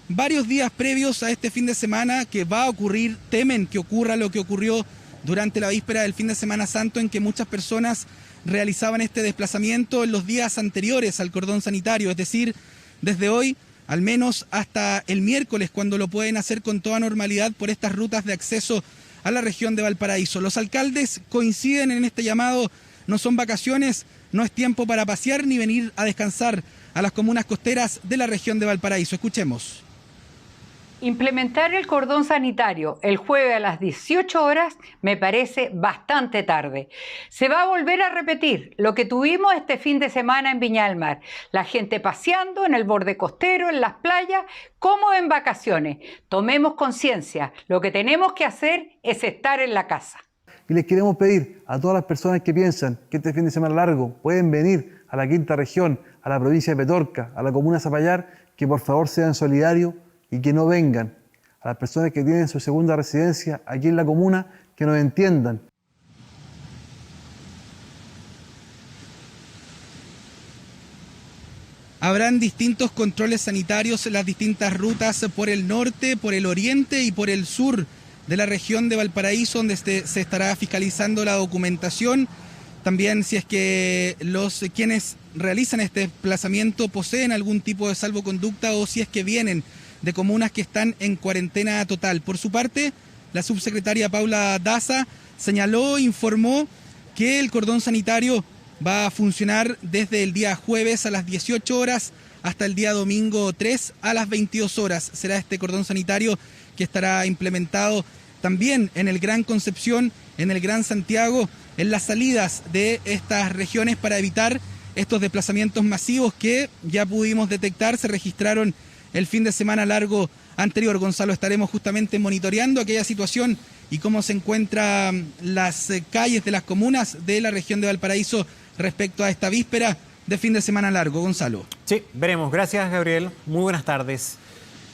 varios días previos a este fin de semana que va a ocurrir. Temen que ocurra lo que ocurrió durante la víspera del fin de Semana Santo, en que muchas personas realizaban este desplazamiento en los días anteriores al cordón sanitario, es decir, desde hoy al menos hasta el miércoles, cuando lo pueden hacer con toda normalidad por estas rutas de acceso a la región de Valparaíso. Los alcaldes coinciden en este llamado. No son vacaciones, no es tiempo para pasear ni venir a descansar a las comunas costeras de la región de Valparaíso. Escuchemos. Implementar el cordón sanitario el jueves a las 18 horas me parece bastante tarde. Se va a volver a repetir lo que tuvimos este fin de semana en Viña del Mar. La gente paseando en el borde costero, en las playas, como en vacaciones. Tomemos conciencia. Lo que tenemos que hacer es estar en la casa. Y les queremos pedir a todas las personas que piensan que este fin de semana largo pueden venir a la quinta región, a la provincia de Petorca, a la comuna de Zapallar, que por favor sean solidarios y que no vengan. A las personas que tienen su segunda residencia aquí en la comuna, que nos entiendan. Habrán distintos controles sanitarios en las distintas rutas por el norte, por el oriente y por el sur de la región de Valparaíso, donde se estará fiscalizando la documentación. También si es que quienes realizan este desplazamiento poseen algún tipo de salvoconducta o si es que vienen de comunas que están en cuarentena total. Por su parte, la subsecretaria Paula Daza informó que el cordón sanitario va a funcionar desde el día jueves a las 18 horas hasta el día domingo 3 a las 22 horas. Será este cordón sanitario que estará implementado también en el Gran Concepción, en el Gran Santiago, en las salidas de estas regiones para evitar estos desplazamientos masivos que ya pudimos detectar, se registraron el fin de semana largo anterior. Gonzalo, estaremos justamente monitoreando aquella situación y cómo se encuentran las calles de las comunas de la región de Valparaíso respecto a esta víspera de fin de semana largo. Gonzalo. Sí, veremos. Gracias, Gabriel. Muy buenas tardes.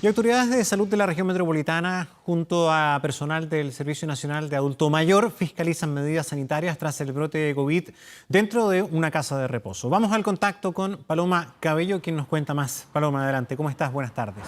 Y autoridades de salud de la región metropolitana, junto a personal del Servicio Nacional de Adulto Mayor, fiscalizan medidas sanitarias tras el brote de COVID dentro de una casa de reposo. Vamos al contacto con Paloma Cabello, quien nos cuenta más. Paloma, adelante. ¿Cómo estás? Buenas tardes.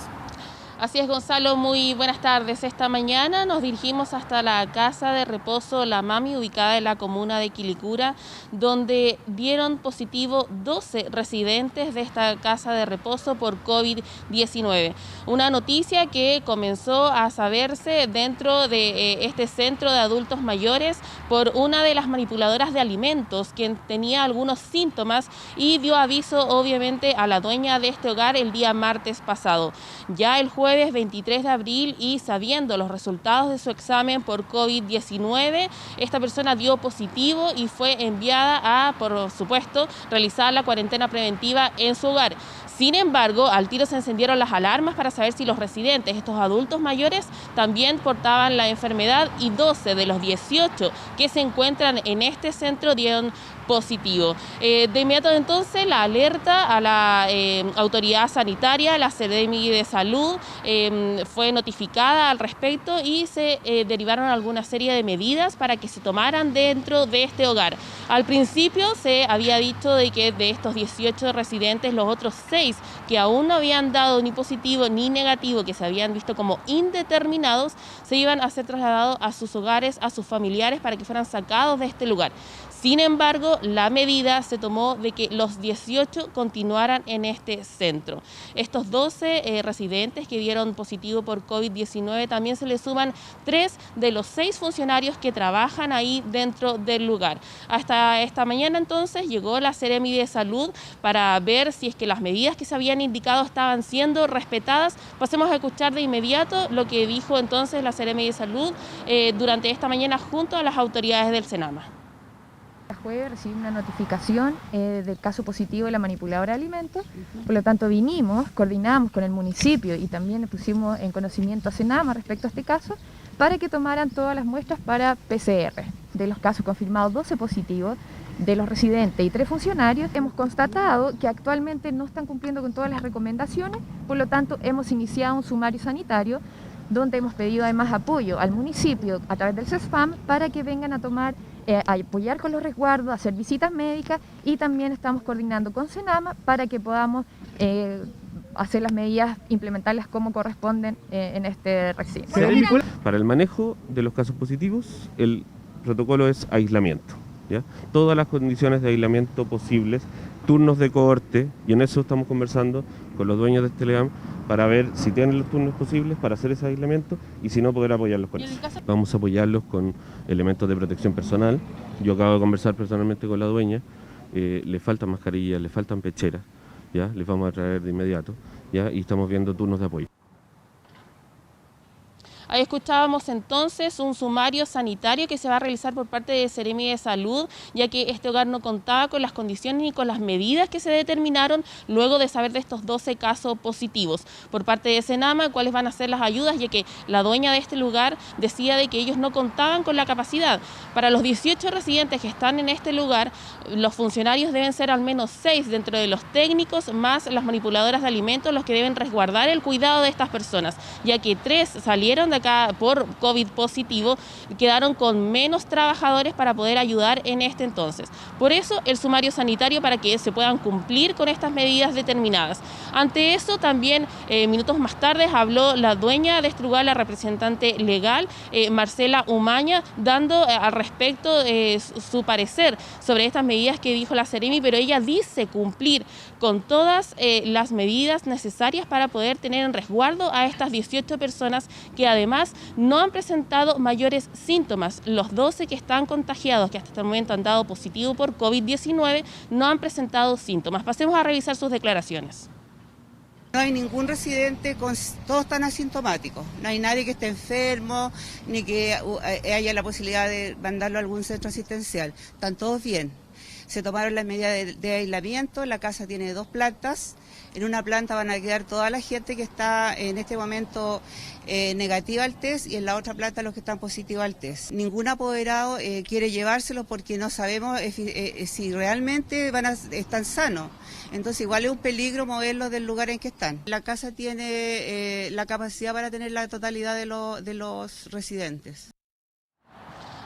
Así es, Gonzalo, muy buenas tardes. Esta mañana nos dirigimos hasta la casa de reposo La Mami, ubicada en la comuna de Quilicura, donde dieron positivo 12 residentes de esta casa de reposo por COVID-19. Una noticia que comenzó a saberse dentro de este centro de adultos mayores por una de las manipuladoras de alimentos, quien tenía algunos síntomas y dio aviso, obviamente, a la dueña de este hogar el día martes pasado. Ya el jueves 23 de abril y sabiendo los resultados de su examen por COVID-19, esta persona dio positivo y fue enviada a, por supuesto, realizar la cuarentena preventiva en su hogar. Sin embargo, al tiro se encendieron las alarmas para saber si los residentes, estos adultos mayores, también portaban la enfermedad y 12 de los 18 que se encuentran en este centro dieron positivo. De inmediato entonces la alerta a la autoridad sanitaria, la Seremi de Salud, fue notificada al respecto y se derivaron alguna serie de medidas para que se tomaran dentro de este hogar. Al principio se había dicho de que de estos 18 residentes, los otros 6 que aún no habían dado ni positivo ni negativo, que se habían visto como indeterminados, se iban a ser trasladados a sus hogares, a sus familiares, para que fueran sacados de este lugar. Sin embargo, la medida se tomó de que los 18 continuaran en este centro. Estos 12 residentes que dieron positivo por COVID-19 también se les suman 3 de los 6 funcionarios que trabajan ahí dentro del lugar. Hasta esta mañana entonces llegó la Seremi de Salud para ver si es que las medidas que se habían indicado estaban siendo respetadas. Pasemos a escuchar de inmediato lo que dijo entonces la Seremi de Salud durante esta mañana junto a las autoridades del Senama. El jueves recibí una notificación del caso positivo de la manipuladora de alimentos, por lo tanto vinimos, coordinamos con el municipio y también le pusimos en conocimiento a Senama respecto a este caso para que tomaran todas las muestras para PCR. De los casos confirmados 12 positivos, de los residentes y 3 funcionarios, hemos constatado que actualmente no están cumpliendo con todas las recomendaciones, por lo tanto hemos iniciado un sumario sanitario donde hemos pedido además apoyo al municipio a través del CESFAM para que vengan a tomar, a apoyar con los resguardos, a hacer visitas médicas y también estamos coordinando con Senama para que podamos hacer las medidas, implementarlas como corresponden en este recinto. Para el manejo de los casos positivos, el protocolo es aislamiento, ¿ya? Todas las condiciones de aislamiento posibles, turnos de cohorte, y en eso estamos conversando con los dueños de este LEAM para ver si tienen los turnos posibles para hacer ese aislamiento y si no, poder apoyarlos con eso. Vamos a apoyarlos con elementos de protección personal. Yo acabo de conversar personalmente con la dueña, le faltan mascarillas, le faltan pecheras, ¿ya? Les vamos a traer de inmediato, ¿ya? Y estamos viendo turnos de apoyo. Ahí escuchábamos entonces un sumario sanitario que se va a realizar por parte de Seremi de Salud, ya que este hogar no contaba con las condiciones ni con las medidas que se determinaron luego de saber de estos 12 casos positivos. Por parte de Senama, cuáles van a ser las ayudas, ya que la dueña de este lugar decía de que ellos no contaban con la capacidad. Para los 18 residentes que están en este lugar, los funcionarios deben ser al menos 6 dentro de los técnicos, más las manipuladoras de alimentos, los que deben resguardar el cuidado de estas personas, ya que 3 salieron de acá por COVID positivo, quedaron con menos trabajadores para poder ayudar en este entonces. Por eso el sumario sanitario, para que se puedan cumplir con estas medidas determinadas. Ante eso también minutos más tarde habló la dueña de este lugar, la representante legal, Marcela Umaña, dando al respecto su parecer sobre estas medidas que dijo la Seremi, pero ella dice cumplir con todas las medidas necesarias para poder tener en resguardo a estas 18 personas que además no han presentado mayores síntomas. Los 12 que están contagiados, que hasta el momento han dado positivo por COVID-19, no han presentado síntomas. Pasemos a revisar sus declaraciones. No hay ningún residente, todos están asintomáticos, no hay nadie que esté enfermo, ni que haya la posibilidad de mandarlo a algún centro asistencial, están todos bien. Se tomaron las medidas de aislamiento, la casa tiene 2 plantas, en una planta van a quedar toda la gente que está en este momento negativa al test y en la otra planta los que están positivos al test. Ningún apoderado quiere llevárselo porque no sabemos si realmente están sanos. Entonces igual es un peligro moverlos del lugar en que están. La casa tiene la capacidad para tener la totalidad de los residentes.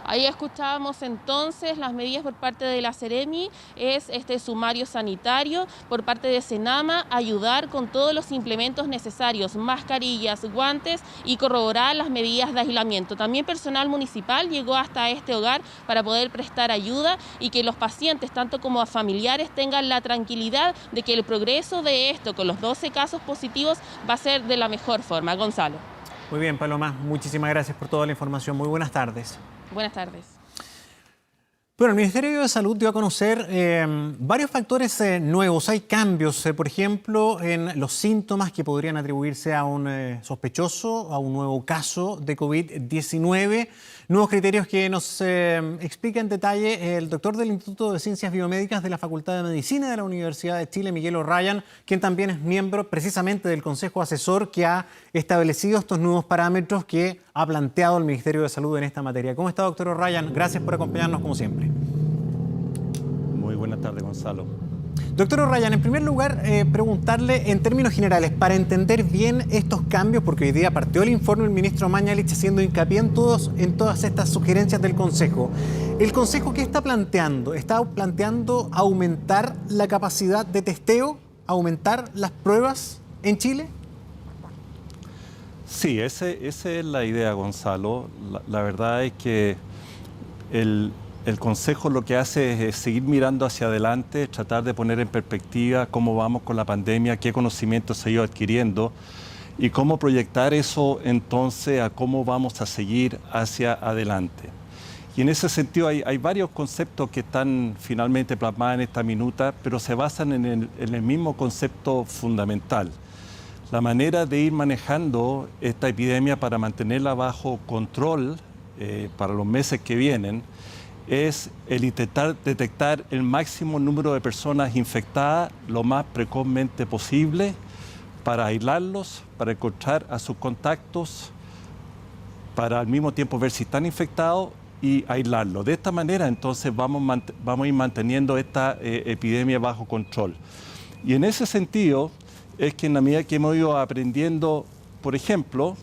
Ahí escuchábamos entonces las medidas por parte de la Seremi, es este sumario sanitario, por parte de Senama, ayudar con todos los implementos necesarios, mascarillas, guantes y corroborar las medidas de aislamiento. También personal municipal llegó hasta este hogar para poder prestar ayuda y que los pacientes, tanto como familiares, tengan la tranquilidad de que el progreso de esto, con los 12 casos positivos, va a ser de la mejor forma. Gonzalo. Muy bien, Paloma, muchísimas gracias por toda la información. Muy buenas tardes. Buenas tardes. Bueno, el Ministerio de Salud dio a conocer varios factores nuevos. Hay cambios, por ejemplo, en los síntomas que podrían atribuirse a un sospechoso, a un nuevo caso de COVID-19. Nuevos criterios que nos explica en detalle el doctor del Instituto de Ciencias Biomédicas de la Facultad de Medicina de la Universidad de Chile, Miguel O'Ryan, quien también es miembro precisamente del Consejo Asesor que ha establecido estos nuevos parámetros que ha planteado el Ministerio de Salud en esta materia. ¿Cómo está, doctor O'Ryan? Gracias por acompañarnos como siempre. Muy buenas tardes, Gonzalo. Doctor O'Ryan, en primer lugar, preguntarle en términos generales, para entender bien estos cambios, porque hoy día partió el informe del ministro Mañalich haciendo hincapié en todas estas sugerencias del Consejo. ¿El Consejo qué está planteando? ¿Está planteando aumentar la capacidad de testeo, aumentar las pruebas en Chile? Sí, esa es la idea, Gonzalo. La verdad es que el Consejo lo que hace es seguir mirando hacia adelante, tratar de poner en perspectiva cómo vamos con la pandemia, qué conocimientos se ha ido adquiriendo y cómo proyectar eso entonces a cómo vamos a seguir hacia adelante. Y en ese sentido hay varios conceptos que están finalmente plasmados en esta minuta, pero se basan en el mismo concepto fundamental. La manera de ir manejando esta epidemia para mantenerla bajo control para los meses que vienen es el intentar detectar el máximo número de personas infectadas lo más precozmente posible para aislarlos, para encontrar a sus contactos, para al mismo tiempo ver si están infectados y aislarlos. De esta manera entonces vamos a ir manteniendo esta epidemia bajo control. Y en ese sentido es que en la medida que hemos ido aprendiendo, por ejemplo,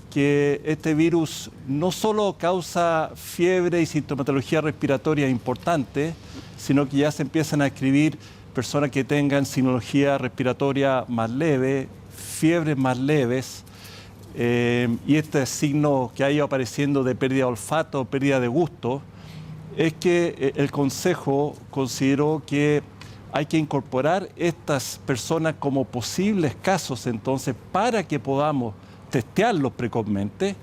que este virus no solo causa fiebre y sintomatología respiratoria importante, sino que ya se empiezan a escribir personas que tengan sintomatología respiratoria más leve, fiebres más leves, y este signo que ha ido apareciendo de pérdida de olfato, pérdida de gusto, es que el Consejo consideró que hay que incorporar estas personas como posibles casos entonces para que podamos testearlos precozmente,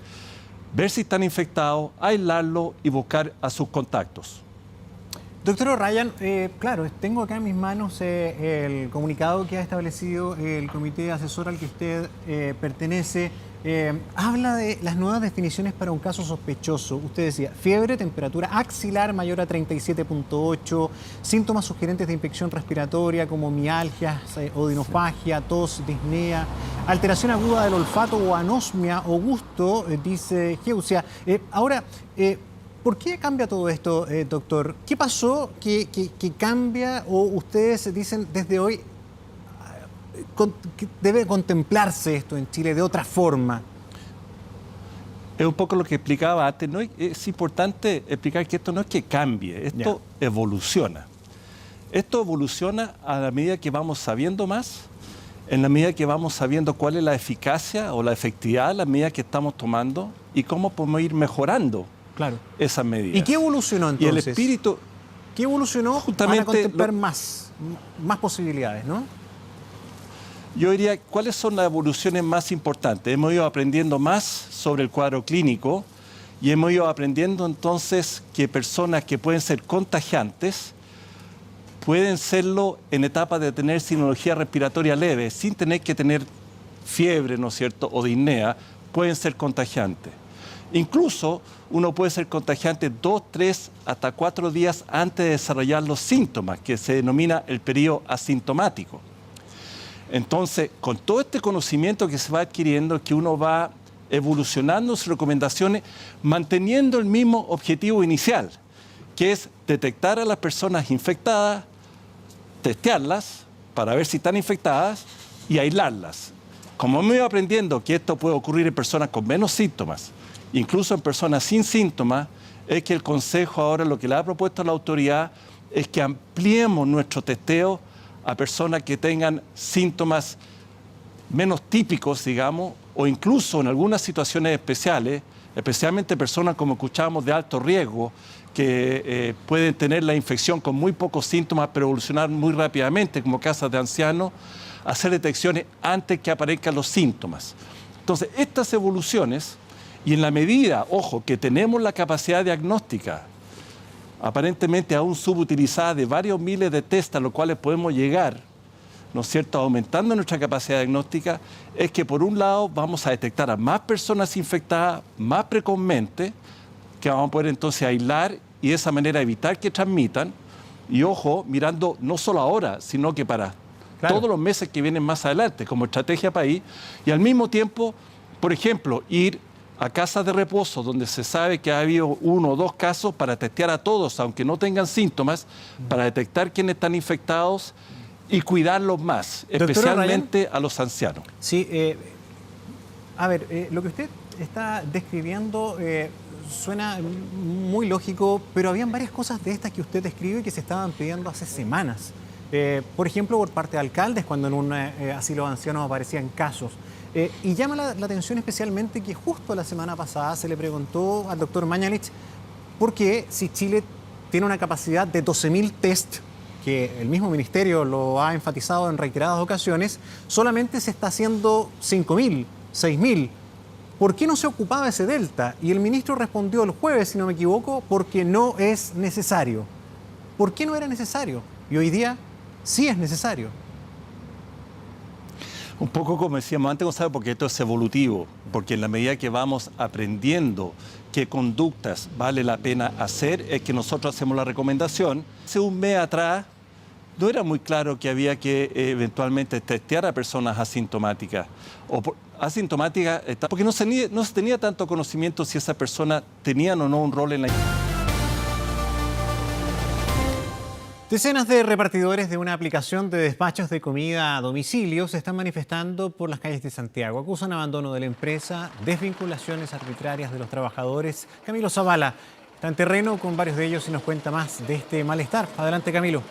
ver si están infectados, aislarlos y buscar a sus contactos. Doctor O'Ryan, claro, tengo acá en mis manos el comunicado que ha establecido el comité asesor al que usted pertenece. Habla de las nuevas definiciones para un caso sospechoso. Usted decía, fiebre, temperatura axilar mayor a 37.8, síntomas sugerentes de infección respiratoria como mialgias, odinofagia, tos, disnea, alteración aguda del olfato o anosmia o gusto, dice Geusia. Ahora, ¿por qué cambia todo esto, doctor? ¿Qué pasó que cambia o ustedes dicen desde hoy que debe contemplarse esto en Chile de otra forma? Es un poco lo que explicaba antes, ¿no? Es importante explicar que esto no es que cambie, esto evoluciona. Esto evoluciona a la medida que vamos sabiendo más, en la medida que vamos sabiendo cuál es la eficacia o la efectividad de las medidas que estamos tomando y cómo podemos ir mejorando esas medidas. ¿Y qué evolucionó entonces? Y el espíritu... ¿Qué evolucionó justamente para contemplar más posibilidades, no? Yo diría, ¿cuáles son las evoluciones más importantes? Hemos ido aprendiendo más sobre el cuadro clínico y hemos ido aprendiendo entonces que personas que pueden ser contagiantes pueden serlo en etapa de tener sinología respiratoria leve, sin tener que tener fiebre, ¿no es cierto?, o disnea, pueden ser contagiantes. Incluso uno puede ser contagiante 2, 3, hasta 4 días antes de desarrollar los síntomas, que se denomina el periodo asintomático. Entonces, con todo este conocimiento que se va adquiriendo, que uno va evolucionando sus recomendaciones, manteniendo el mismo objetivo inicial, que es detectar a las personas infectadas, testearlas para ver si están infectadas y aislarlas. Como hemos ido aprendiendo que esto puede ocurrir en personas con menos síntomas, incluso en personas sin síntomas, es que el Consejo ahora lo que le ha propuesto a la autoridad es que ampliemos nuestro testeo a personas que tengan síntomas menos típicos, digamos, o incluso en algunas situaciones especiales, especialmente personas, como escuchábamos, de alto riesgo, que pueden tener la infección con muy pocos síntomas, pero evolucionar muy rápidamente, como casas de ancianos, hacer detecciones antes que aparezcan los síntomas. Entonces, estas evoluciones, y en la medida, ojo, que tenemos la capacidad diagnóstica, aparentemente aún subutilizada de varios miles de test a los cuales podemos llegar, ¿no es cierto?, aumentando nuestra capacidad diagnóstica, es que por un lado vamos a detectar a más personas infectadas más precozmente, que vamos a poder entonces aislar y de esa manera evitar que transmitan, y ojo, mirando no solo ahora, sino que para todos los meses que vienen más adelante, como estrategia país, y al mismo tiempo, por ejemplo, ir a casas de reposo donde se sabe que ha habido 1 o 2 casos para testear a todos, aunque no tengan síntomas, para detectar quiénes están infectados y cuidarlos más, especialmente a los ancianos. Sí, a ver, lo que usted está describiendo suena muy lógico, pero habían varias cosas de estas que usted describe que se estaban pidiendo hace semanas. Por ejemplo, por parte de alcaldes, cuando en un asilo de ancianos aparecían casos. Y llama la atención especialmente que justo la semana pasada se le preguntó al doctor Mañalich por qué, si Chile tiene una capacidad de 12.000 test, que el mismo ministerio lo ha enfatizado en reiteradas ocasiones, solamente se está haciendo 5.000, 6.000. ¿Por qué no se ocupaba ese delta? Y el ministro respondió el jueves, si no me equivoco, porque no es necesario. ¿Por qué no era necesario? Y hoy día sí es necesario. Un poco como decíamos antes, Gonzalo, porque esto es evolutivo, porque en la medida que vamos aprendiendo qué conductas vale la pena hacer, es que nosotros hacemos la recomendación. Hace un mes atrás no era muy claro que había que eventualmente testear a personas asintomáticas. Porque no se tenía tanto conocimiento si esa persona tenían o no un rol en la... Decenas de repartidores de una aplicación de despachos de comida a domicilio se están manifestando por las calles de Santiago. Acusan abandono de la empresa, desvinculaciones arbitrarias de los trabajadores. Camilo Zavala está en terreno con varios de ellos y nos cuenta más de este malestar. Adelante, Camilo.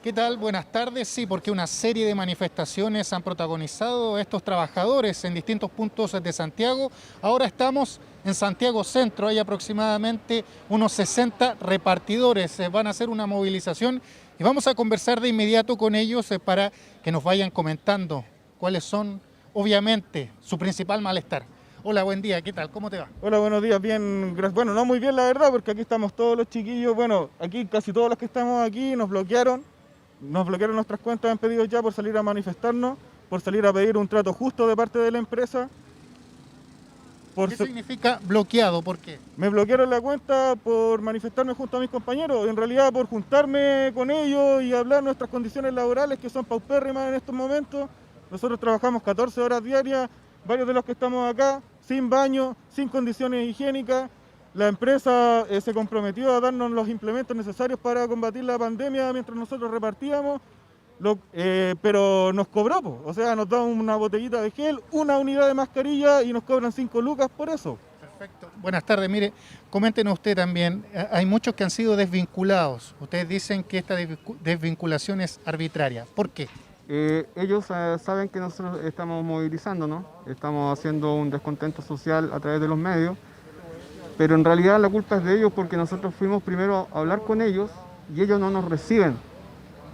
¿Qué tal? Buenas tardes. Sí, porque una serie de manifestaciones han protagonizado estos trabajadores en distintos puntos de Santiago. Ahora estamos en Santiago Centro, hay aproximadamente unos 60 repartidores. Van a hacer una movilización y vamos a conversar de inmediato con ellos para que nos vayan comentando cuáles son, obviamente, su principal malestar. Hola, buen día, ¿qué tal? ¿Cómo te va? Hola, buenos días, bien, gracias. Bueno, no muy bien la verdad, porque aquí estamos todos los chiquillos, bueno, aquí casi todos los que estamos aquí nos bloquearon nuestras cuentas en pedidos ya por salir a manifestarnos, por salir a pedir un trato justo de parte de la empresa. ¿Qué significa bloqueado? ¿Por qué? Me bloquearon la cuenta por manifestarme junto a mis compañeros, en realidad por juntarme con ellos y hablar nuestras condiciones laborales que son paupérrimas en estos momentos. Nosotros trabajamos 14 horas diarias, varios de los que estamos acá, sin baño, sin condiciones higiénicas. La empresa se comprometió a darnos los implementos necesarios para combatir la pandemia mientras nosotros repartíamos, pero nos cobró, o sea, nos dan una botellita de gel, una unidad de mascarilla y nos cobran 5 lucas por eso. Perfecto. Buenas tardes, mire, coméntenos usted también, hay muchos que han sido desvinculados. Ustedes dicen que esta desvinculación es arbitraria. ¿Por qué? Ellos saben que nosotros estamos movilizándonos, estamos haciendo un descontento social a través de los medios, pero en realidad la culpa es de ellos porque nosotros fuimos primero a hablar con ellos y ellos no nos reciben.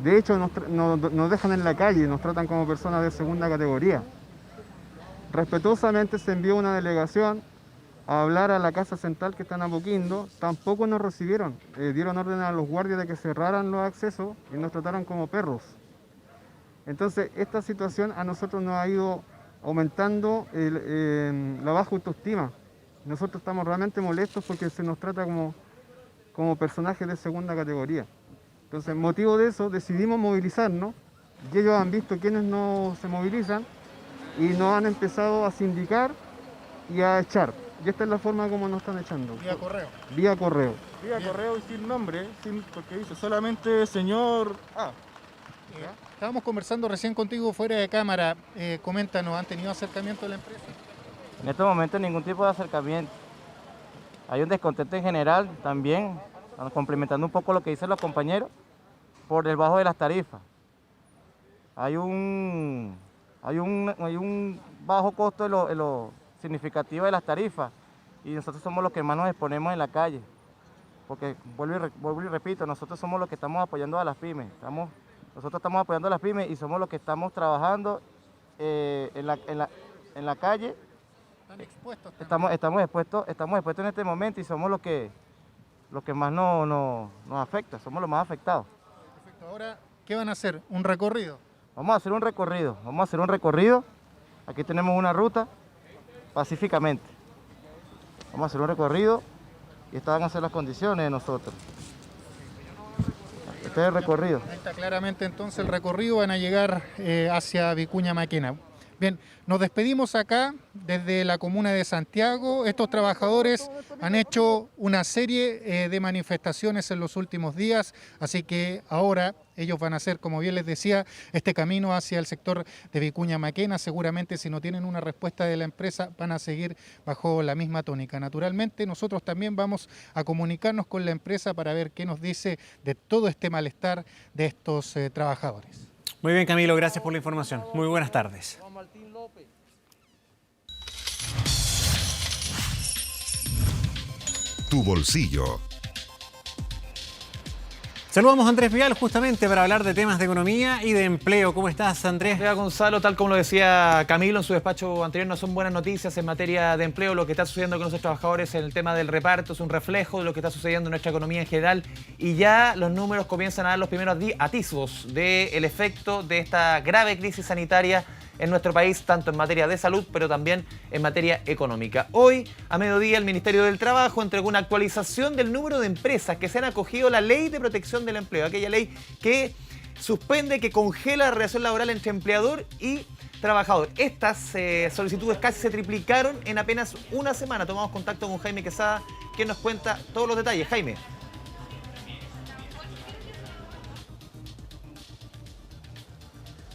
De hecho, nos dejan en la calle, nos tratan como personas de segunda categoría. Respetuosamente se envió una delegación a hablar a la Casa Central que está en Apoquindo, tampoco nos recibieron. Dieron orden a los guardias de que cerraran los accesos y nos trataron como perros. Entonces, esta situación a nosotros nos ha ido aumentando la baja autoestima. Nosotros estamos realmente molestos porque se nos trata como personajes de segunda categoría. Entonces, motivo de eso, decidimos movilizarnos y ellos han visto quiénes no se movilizan y nos han empezado a sindicar y a echar. Y esta es la forma como nos están echando. Vía correo. Vía correo. Vía correo y sin nombre, porque dice solamente señor A. Estábamos conversando recién contigo fuera de cámara. Coméntanos, ¿han tenido acercamiento de la empresa? En este momento ningún tipo de acercamiento. Hay un descontento en general también, complementando un poco lo que dicen los compañeros, por el bajo de las tarifas. Hay un bajo costo en lo significativo de las tarifas y nosotros somos los que más nos exponemos en la calle. Porque, vuelvo y repito, nosotros somos los que estamos apoyando a las pymes. Nosotros estamos apoyando a las pymes y somos los que estamos trabajando en la calle. ¿Están expuestos? Estamos expuestos en este momento y somos los que más nos afecta, somos los más afectados. Perfecto. Ahora, ¿qué van a hacer? ¿Un recorrido? Vamos a hacer un recorrido. Aquí tenemos una ruta pacíficamente. Vamos a hacer un recorrido y estas van a ser las condiciones de nosotros. Este es el recorrido. Ahí está claramente entonces el recorrido, van a llegar hacia Vicuña Maquena. Bien, nos despedimos acá desde la comuna de Santiago. Estos trabajadores han hecho una serie de manifestaciones en los últimos días, así que ahora ellos van a hacer, como bien les decía, este camino hacia el sector de Vicuña Maquena. Seguramente si no tienen una respuesta de la empresa van a seguir bajo la misma tónica. Naturalmente nosotros también vamos a comunicarnos con la empresa para ver qué nos dice de todo este malestar de estos trabajadores. Muy bien, Camilo, gracias por la información. Muy buenas tardes. Tu bolsillo. Saludamos a Andrés Vial justamente para hablar de temas de economía y de empleo. ¿Cómo estás, Andrés? Hola, Gonzalo, tal como lo decía Camilo en su despacho anterior, no son buenas noticias en materia de empleo. Lo que está sucediendo con nuestros trabajadores en el tema del reparto es un reflejo de lo que está sucediendo en nuestra economía en general y ya los números comienzan a dar los primeros atisbos del efecto de esta grave crisis sanitaria en nuestro país, tanto en materia de salud, pero también en materia económica. Hoy, a mediodía, el Ministerio del Trabajo entregó una actualización del número de empresas que se han acogido a la Ley de Protección del Empleo, aquella ley que suspende, que congela la relación laboral entre empleador y trabajador. Estas solicitudes casi se triplicaron en apenas una semana. Tomamos contacto con Jaime Quesada, quien nos cuenta todos los detalles. Jaime.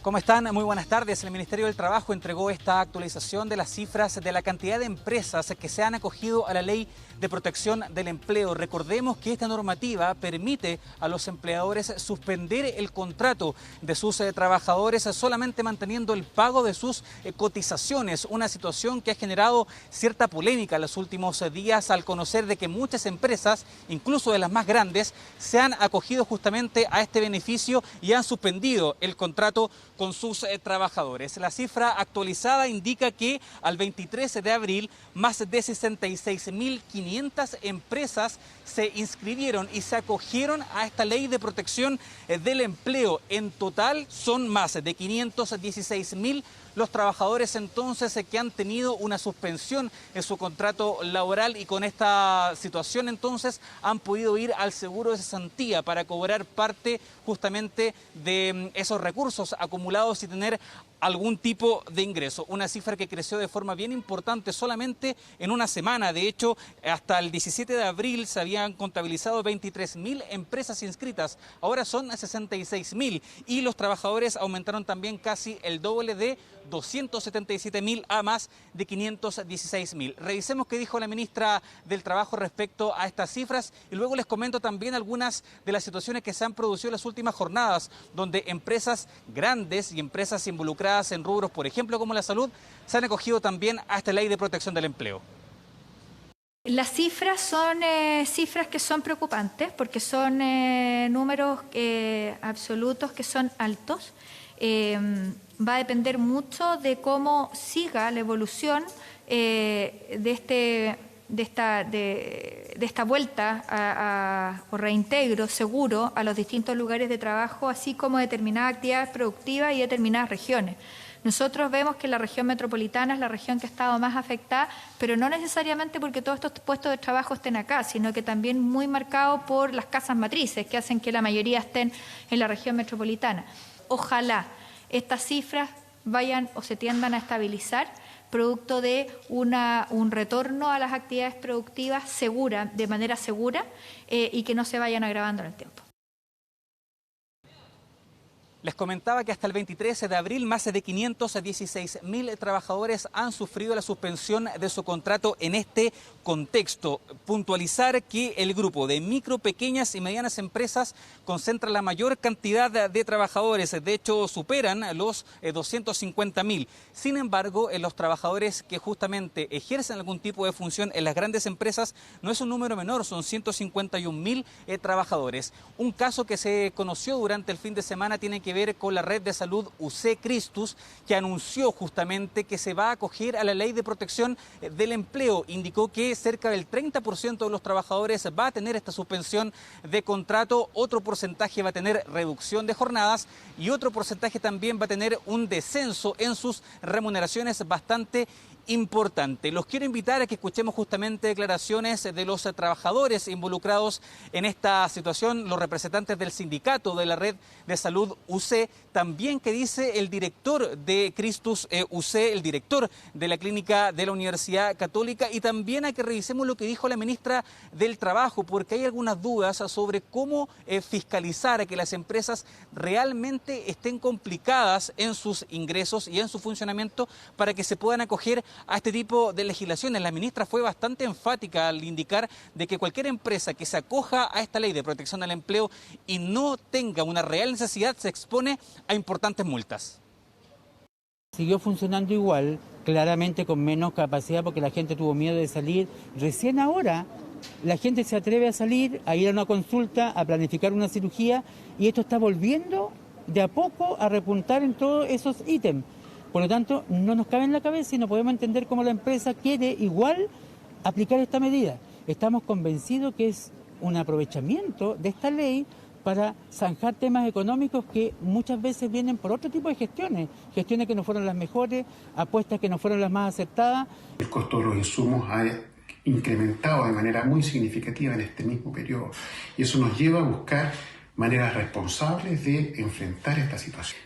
¿Cómo están? Muy buenas tardes. El Ministerio del Trabajo entregó esta actualización de las cifras de la cantidad de empresas que se han acogido a la Ley de Protección del Empleo. Recordemos que esta normativa permite a los empleadores suspender el contrato de sus trabajadores solamente manteniendo el pago de sus cotizaciones. Una situación que ha generado cierta polémica en los últimos días al conocer de que muchas empresas, incluso de las más grandes, se han acogido justamente a este beneficio y han suspendido el contrato con sus trabajadores. La cifra actualizada indica que al 23 de abril más de 66.500 empresas se inscribieron y se acogieron a esta ley de protección del empleo. En total son más de 516.000 los trabajadores entonces que han tenido una suspensión en su contrato laboral y con esta situación entonces han podido ir al seguro de cesantía para cobrar parte justamente de esos recursos acumulados y tener algún tipo de ingreso. Una cifra que creció de forma bien importante solamente en una semana. De hecho, hasta el 17 de abril se habían contabilizado 23.000 empresas inscritas. Ahora son 66.000 y los trabajadores aumentaron también casi el doble de 277.000 a más de 516.000. Revisemos qué dijo la ministra del Trabajo respecto a estas cifras y luego les comento también algunas de las situaciones que se han producido en las últimas jornadas, donde empresas grandes y empresas involucradas en rubros, por ejemplo, como la salud, se han acogido también a esta ley de protección del empleo. Las cifras son cifras que son preocupantes porque son números absolutos que son altos. Va a depender mucho de cómo siga la evolución de esta vuelta o reintegro seguro a los distintos lugares de trabajo, así como determinadas actividades productivas y determinadas regiones. Nosotros vemos que la región metropolitana es la región que ha estado más afectada, pero no necesariamente porque todos estos puestos de trabajo estén acá, sino que también muy marcado por las casas matrices, que hacen que la mayoría estén en la región metropolitana. Ojalá estas cifras vayan o se tiendan a estabilizar, producto de un retorno a las actividades productivas de manera segura y que no se vayan agravando en el tiempo. Les comentaba que hasta el 23 de abril más de 516.000 trabajadores han sufrido la suspensión de su contrato en este contexto. Puntualizar que el grupo de micro, pequeñas y medianas empresas concentra la mayor cantidad de trabajadores. De hecho, superan los 250.000. Sin embargo, los trabajadores que justamente ejercen algún tipo de función en las grandes empresas no es un número menor, son 151.000 trabajadores. Un caso que se conoció durante el fin de semana tiene que ver con la red de salud UC Christus, que anunció justamente que se va a acoger a la ley de protección del empleo. Indicó que cerca del 30% de los trabajadores va a tener esta suspensión de contrato, otro porcentaje va a tener reducción de jornadas y otro porcentaje también va a tener un descenso en sus remuneraciones bastante importante. Los quiero invitar a que escuchemos justamente declaraciones de los trabajadores involucrados en esta situación, los representantes del sindicato de la red de salud UC, también que dice el director de Christus UC, el director de la clínica de la Universidad Católica, y también a que revisemos lo que dijo la ministra del Trabajo, porque hay algunas dudas sobre cómo fiscalizar a que las empresas realmente estén complicadas en sus ingresos y en su funcionamiento para que se puedan acoger a este tipo de legislaciones. La ministra fue bastante enfática al indicar de que cualquier empresa que se acoja a esta ley de protección del empleo y no tenga una real necesidad se expone a importantes multas. Siguió funcionando igual, claramente con menos capacidad porque la gente tuvo miedo de salir. Recién ahora la gente se atreve a salir, a ir a una consulta, a planificar una cirugía y esto está volviendo de a poco a repuntar en todos esos ítems. Por lo tanto, no nos cabe en la cabeza y no podemos entender cómo la empresa quiere igual aplicar esta medida. Estamos convencidos que es un aprovechamiento de esta ley para zanjar temas económicos que muchas veces vienen por otro tipo de gestiones que no fueron las mejores, apuestas que no fueron las más aceptadas. El costo de los insumos ha incrementado de manera muy significativa en este mismo periodo y eso nos lleva a buscar maneras responsables de enfrentar esta situación.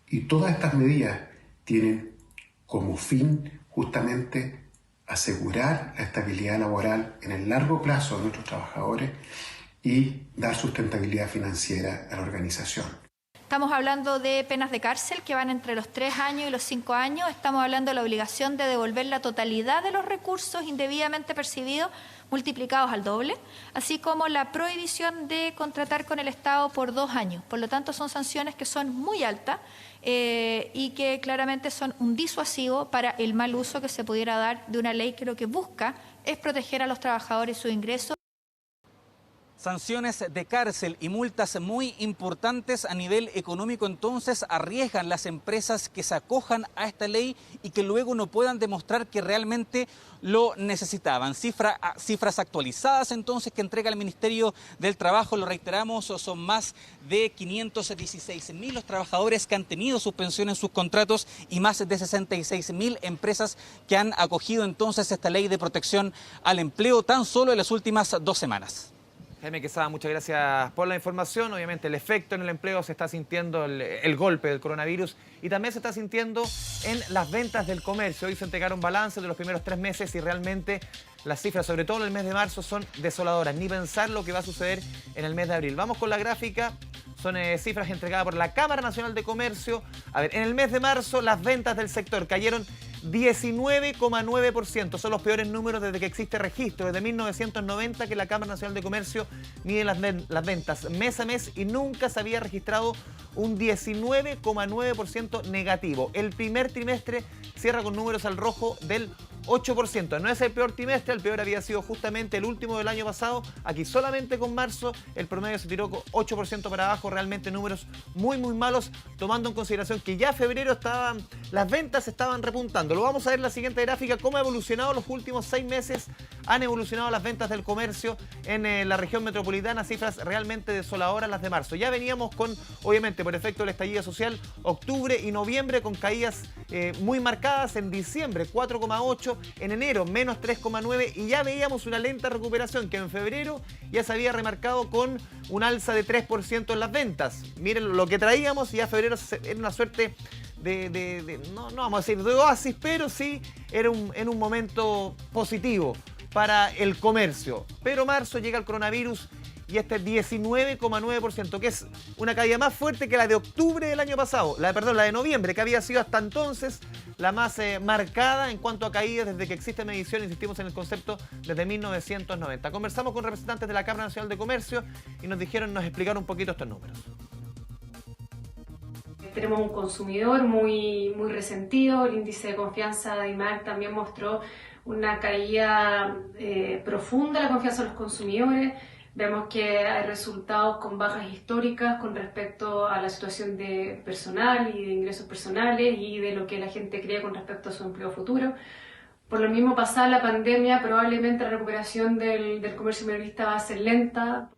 Y todas estas medidas tienen como fin justamente asegurar la estabilidad laboral en el largo plazo de nuestros trabajadores y dar sustentabilidad financiera a la organización. Estamos hablando de penas de cárcel que van entre los 3 años y los 5 años. Estamos hablando de la obligación de devolver la totalidad de los recursos indebidamente percibidos multiplicados al doble, así como la prohibición de contratar con el Estado por 2 años. Por lo tanto, son sanciones que son muy altas y que claramente son un disuasivo para el mal uso que se pudiera dar de una ley que lo que busca es proteger a los trabajadores y sus ingresos. Sanciones de cárcel y multas muy importantes a nivel económico, entonces arriesgan las empresas que se acojan a esta ley y que luego no puedan demostrar que realmente lo necesitaban. Cifras actualizadas entonces que entrega el Ministerio del Trabajo, lo reiteramos, son más de 516.000 los trabajadores que han tenido suspensión en sus contratos y más de 66.000 empresas que han acogido entonces esta ley de protección al empleo tan solo en las últimas 2 semanas. Jaime Quesada, muchas gracias por la información. Obviamente el efecto en el empleo se está sintiendo, el golpe del coronavirus, y también se está sintiendo en las ventas del comercio. Hoy se entregaron balances de los primeros 3 meses y realmente las cifras, sobre todo en el mes de marzo, son desoladoras. Ni pensar lo que va a suceder en el mes de abril. Vamos con la gráfica. Son cifras entregadas por la Cámara Nacional de Comercio. A ver, en el mes de marzo las ventas del sector cayeron 19,9%. Son los peores números desde que existe registro, desde 1990 que la Cámara Nacional de Comercio mide las ventas mes a mes y nunca se había registrado un 19,9% negativo. El primer trimestre cierra con números al rojo del 8%. No es el peor trimestre, el peor había sido justamente el último del año pasado. Aquí solamente con marzo el promedio se tiró con 8% para abajo. Realmente números muy malos, tomando en consideración que ya febrero las ventas estaban repuntando. Lo vamos a ver en la siguiente gráfica, cómo ha evolucionado los últimos 6 meses. Han evolucionado las ventas del comercio en la región metropolitana, cifras realmente desoladoras las de marzo. Ya veníamos con, obviamente por efecto del estallido social, octubre y noviembre con caídas muy marcadas. En diciembre 4,8%, en enero menos 3,9% y ya veíamos una lenta recuperación que en febrero ya se había remarcado con un alza de 3% en las ventas. Miren lo que traíamos, y ya febrero era una suerte no vamos a decir de oasis, pero sí era en un momento positivo para el comercio. Pero marzo llega el coronavirus y este 19,9%, que es una caída más fuerte que la de octubre del año pasado, la de noviembre, que había sido hasta entonces la más marcada en cuanto a caídas desde que existe medición, insistimos en el concepto, desde 1990. Conversamos con representantes de la Cámara Nacional de Comercio y nos explicaron un poquito estos números. Tenemos un consumidor muy resentido. El índice de confianza de IMAC también mostró una caída profunda de la confianza de los consumidores. Vemos que hay resultados con bajas históricas con respecto a la situación de personal y de ingresos personales y de lo que la gente cree con respecto a su empleo futuro. Por lo mismo, pasada la pandemia, probablemente la recuperación del comercio minorista va a ser lenta.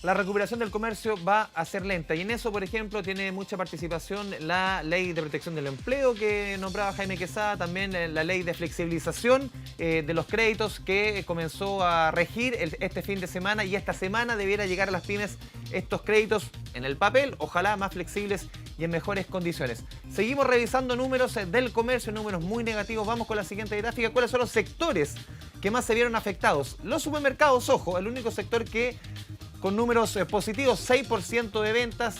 La recuperación del comercio va a ser lenta y en eso, por ejemplo, tiene mucha participación la Ley de Protección del Empleo que nombraba Jaime Quesada, también la Ley de Flexibilización de los créditos que comenzó a regir este fin de semana, y esta semana debiera llegar a las pymes estos créditos en el papel, ojalá más flexibles y en mejores condiciones. Seguimos revisando números del comercio, números muy negativos. Vamos con la siguiente gráfica. ¿Cuáles son los sectores que más se vieron afectados? Los supermercados, ojo, el único sector que con números positivos, 6% de ventas.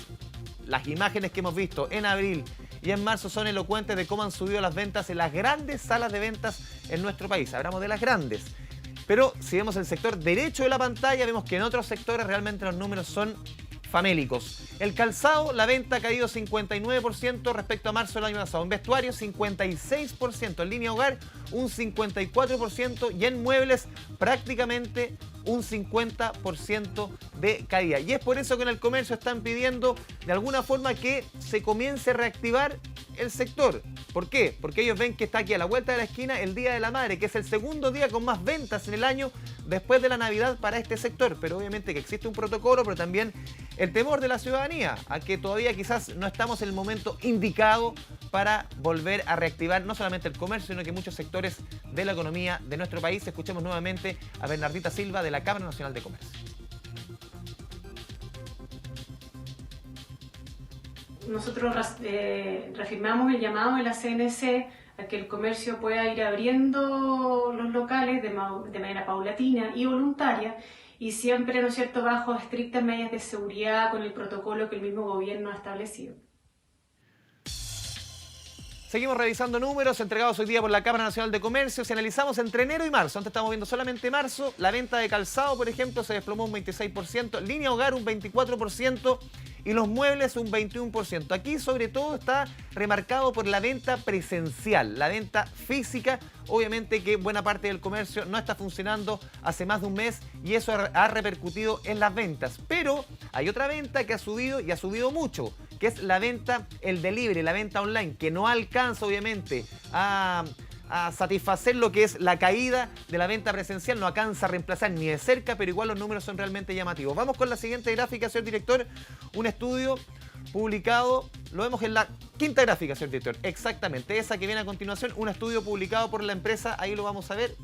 Las imágenes que hemos visto en abril y en marzo son elocuentes de cómo han subido las ventas en las grandes salas de ventas en nuestro país. Hablamos de las grandes. Pero si vemos el sector derecho de la pantalla, vemos que en otros sectores realmente los números son famélicos. El calzado, la venta ha caído 59% respecto a marzo del año pasado. En vestuario, 56%. En línea hogar, un 54%. Y en muebles, prácticamente un 50% de caída. Y es por eso que en el comercio están pidiendo de alguna forma que se comience a reactivar el sector. ¿Por qué? Porque ellos ven que está aquí a la vuelta de la esquina el Día de la Madre, que es el segundo día con más ventas en el año después de la Navidad para este sector. Pero obviamente que existe un protocolo, pero también el temor de la ciudadanía a que todavía quizás no estamos en el momento indicado para volver a reactivar no solamente el comercio, sino que muchos sectores de la economía de nuestro país. Escuchemos nuevamente a Bernardita Silva de la Cámara Nacional de Comercio. Nosotros reafirmamos el llamado de la CNC a que el comercio pueda ir abriendo los locales de manera paulatina y voluntaria, y siempre, ¿no es cierto?, bajo estrictas medidas de seguridad con el protocolo que el mismo gobierno ha establecido. Seguimos revisando números entregados hoy día por la Cámara Nacional de Comercio. Si analizamos entre enero y marzo, antes estamos viendo solamente marzo, la venta de calzado, por ejemplo, se desplomó un 26%, línea hogar un 24% y los muebles un 21%. Aquí sobre todo está remarcado por la venta presencial, la venta física. Obviamente que buena parte del comercio no está funcionando hace más de un mes y eso ha repercutido en las ventas. Pero hay otra venta que ha subido y ha subido mucho, que es la venta, el delivery, la venta online, que no alcanza obviamente a satisfacer lo que es la caída de la venta presencial, no alcanza a reemplazar ni de cerca, pero igual los números son realmente llamativos. Vamos con la siguiente gráfica, señor director, un estudio publicado, lo vemos en la quinta gráfica, señor director, exactamente, esa que viene a continuación, un estudio publicado por la empresa, ahí lo vamos a ver.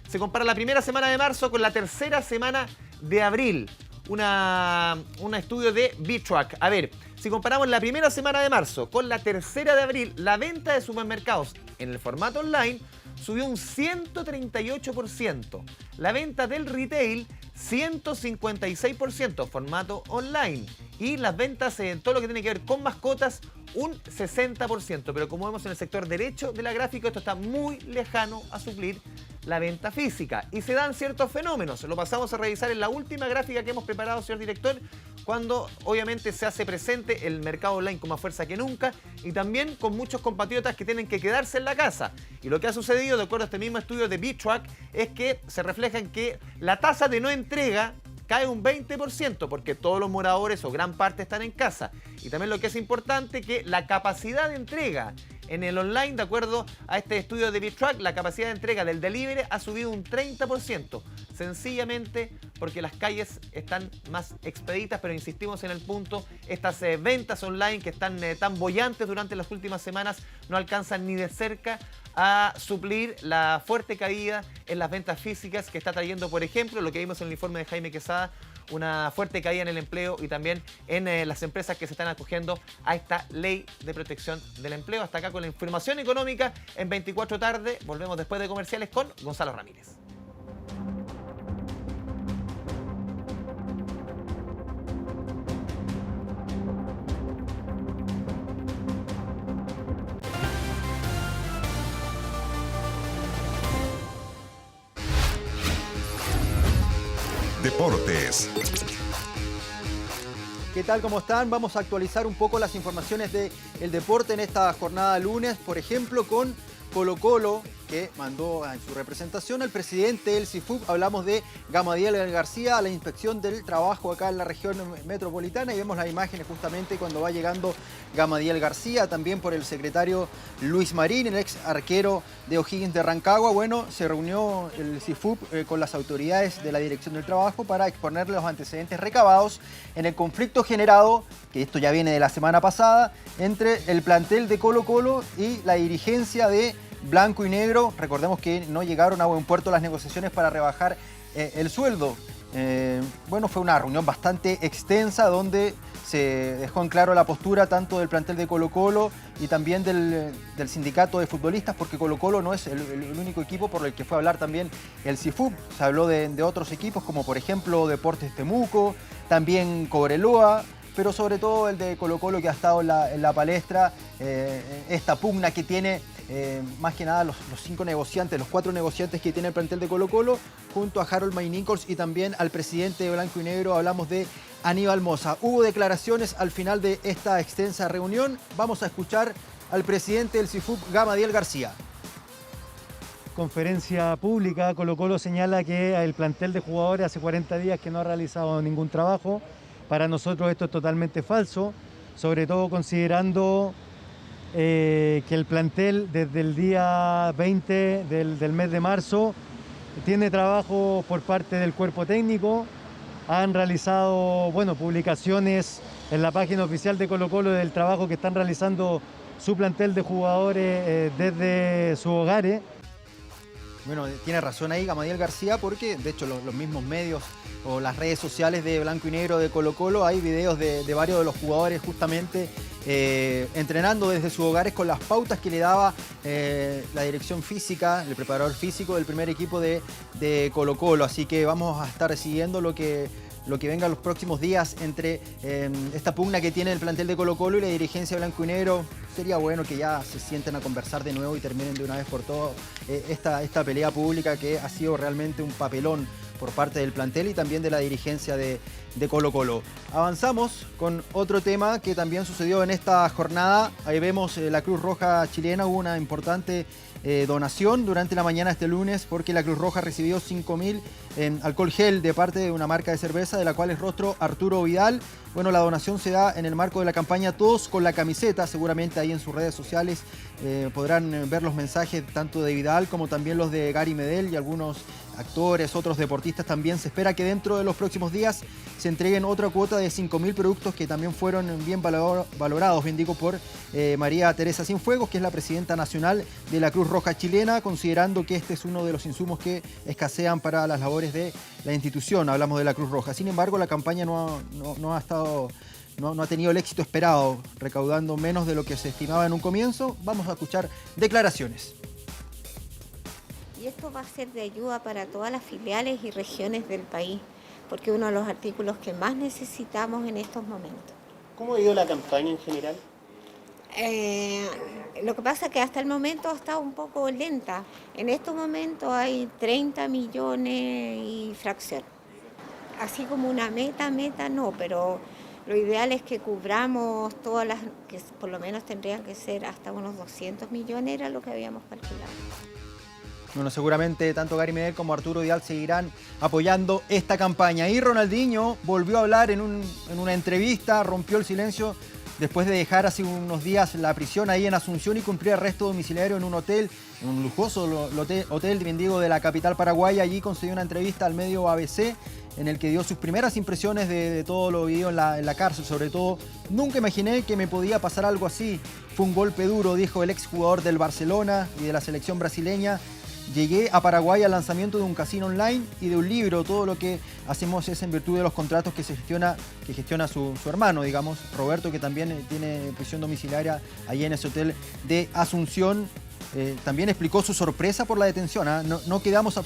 Se compara la primera semana de marzo con la tercera semana de abril, un estudio de B-Track. A ver, si comparamos la primera semana de marzo con la tercera de abril, la venta de supermercados en el formato online subió un 138%. La venta del retail, 156%, formato online. Y las ventas en todo lo que tiene que ver con mascotas, un 60%. Pero como vemos en el sector derecho de la gráfica, esto está muy lejano a suplir la venta física. Y se dan ciertos fenómenos. Lo pasamos a revisar en la última gráfica que hemos preparado, señor director, cuando obviamente se hace presente el mercado online con más fuerza que nunca y también con muchos compatriotas que tienen que quedarse en la casa. Y lo que ha sucedido, de acuerdo a este mismo estudio de B-Track, es que se refleja en que la tasa de no entrega cae un 20% porque todos los moradores o gran parte están en casa. Y también lo que es importante, que la capacidad de entrega en el online, de acuerdo a este estudio de B-Track, la capacidad de entrega del delivery ha subido un 30%. Sencillamente porque las calles están más expeditas, pero insistimos en el punto, estas ventas online que están tan bollantes durante las últimas semanas no alcanzan ni de cerca a suplir la fuerte caída en las ventas físicas que está trayendo, por ejemplo, lo que vimos en el informe de Jaime Quesada, una fuerte caída en el empleo y también en las empresas que se están acogiendo a esta ley de protección del empleo. Hasta acá con la información económica en 24 tarde. Volvemos después de comerciales con Gonzalo Ramírez. Deportes. ¿Qué tal? ¿Cómo están? Vamos a actualizar un poco las informaciones del deporte en esta jornada lunes, por ejemplo, con Colo-Colo, que mandó en su representación al presidente del CIFUB. Hablamos de Gamadiel García a la inspección del trabajo acá en la región metropolitana y vemos las imágenes justamente cuando va llegando Gamadiel García, también por el secretario Luis Marín, el ex arquero de O'Higgins de Rancagua. Bueno, se reunió el CIFUB con las autoridades de la Dirección del Trabajo para exponerle los antecedentes recabados en el conflicto generado, que esto ya viene de la semana pasada, entre el plantel de Colo-Colo y la dirigencia de Blanco y Negro. Recordemos que no llegaron a buen puerto las negociaciones para rebajar el sueldo. Bueno, fue una reunión bastante extensa donde se dejó en claro la postura tanto del plantel de Colo-Colo y también del sindicato de futbolistas, porque Colo-Colo no es el único equipo por el que fue a hablar también el CIFUB. Se habló de otros equipos como por ejemplo Deportes Temuco, también Cobreloa, pero sobre todo el de Colo-Colo, que ha estado en la palestra, esta pugna que tiene más que nada los 4 negociantes que tiene el plantel de Colo-Colo, junto a Harold May Nichols y también al presidente de Blanco y Negro. Hablamos de Aníbal Mosa. Hubo declaraciones al final de esta extensa reunión. Vamos a escuchar al presidente del CIFUB, Gamadiel García. Conferencia pública, Colo-Colo señala que el plantel de jugadores hace 40 días que no ha realizado ningún trabajo. Para nosotros esto es totalmente falso, sobre todo considerando que el plantel desde el día 20 del mes de marzo tiene trabajo por parte del cuerpo técnico. Han realizado publicaciones en la página oficial de Colo-Colo del trabajo que están realizando su plantel de jugadores desde sus hogares. Bueno, tiene razón ahí Gamadiel García, porque de hecho los mismos medios o las redes sociales de Blanco y Negro de Colo-Colo hay videos de varios de los jugadores justamente entrenando desde sus hogares con las pautas que le daba la dirección física, el preparador físico del primer equipo de Colo-Colo. Así que vamos a estar siguiendo lo que lo que venga los próximos días entre esta pugna que tiene el plantel de Colo-Colo y la dirigencia blanco y negro. Sería bueno que ya se sienten a conversar de nuevo y terminen de una vez por todas esta pelea pública que ha sido realmente un papelón por parte del plantel y también de la dirigencia de Colo-Colo. Avanzamos con otro tema que también sucedió en esta jornada. Ahí vemos la Cruz Roja chilena, hubo una importante donación durante la mañana este lunes porque la Cruz Roja recibió 5.000 en alcohol gel de parte de una marca de cerveza de la cual es rostro Arturo Vidal. Bueno, la donación se da en el marco de la campaña Todos con la Camiseta. Seguramente ahí en sus redes sociales podrán ver los mensajes tanto de Vidal como también los de Gary Medel y algunos actores, otros deportistas también. Se espera que dentro de los próximos días se entreguen otra cuota de 5.000 productos que también fueron bien valorados, bien digo, por María Teresa Cienfuegos, que es la presidenta nacional de la Cruz Roja chilena, considerando que este es uno de los insumos que escasean para las labores de la institución. Hablamos de la Cruz Roja. Sin embargo, la campaña no ha tenido el éxito esperado, recaudando menos de lo que se estimaba en un comienzo. Vamos a escuchar declaraciones. Y esto va a ser de ayuda para todas las filiales y regiones del país, porque es uno de los artículos que más necesitamos en estos momentos. ¿Cómo ha ido la campaña en general? Lo que pasa es que hasta el momento ha estado un poco lenta. En estos momentos hay 30 millones y fracción. Así como una meta no, pero lo ideal es que cubramos todas las, que por lo menos tendrían que ser hasta unos 200 millones, era lo que habíamos calculado. Bueno, seguramente tanto Gary Medel como Arturo Vidal seguirán apoyando esta campaña. Y Ronaldinho volvió a hablar en una entrevista, rompió el silencio después de dejar hace unos días la prisión ahí en Asunción y cumplir arresto domiciliario en un hotel, en un lujoso hotel, bien digo, de la capital paraguaya. Allí concedió una entrevista al medio ABC en el que dio sus primeras impresiones de todo lo vivido en la cárcel. Sobre todo, nunca imaginé que me podía pasar algo así. Fue un golpe duro, dijo el exjugador del Barcelona y de la selección brasileña. Llegué a Paraguay al lanzamiento de un casino online y de un libro. Todo lo que hacemos es en virtud de los contratos que gestiona su hermano, digamos, Roberto, que también tiene prisión domiciliaria allí en ese hotel de Asunción. También explicó su sorpresa por la detención. Nos quedamos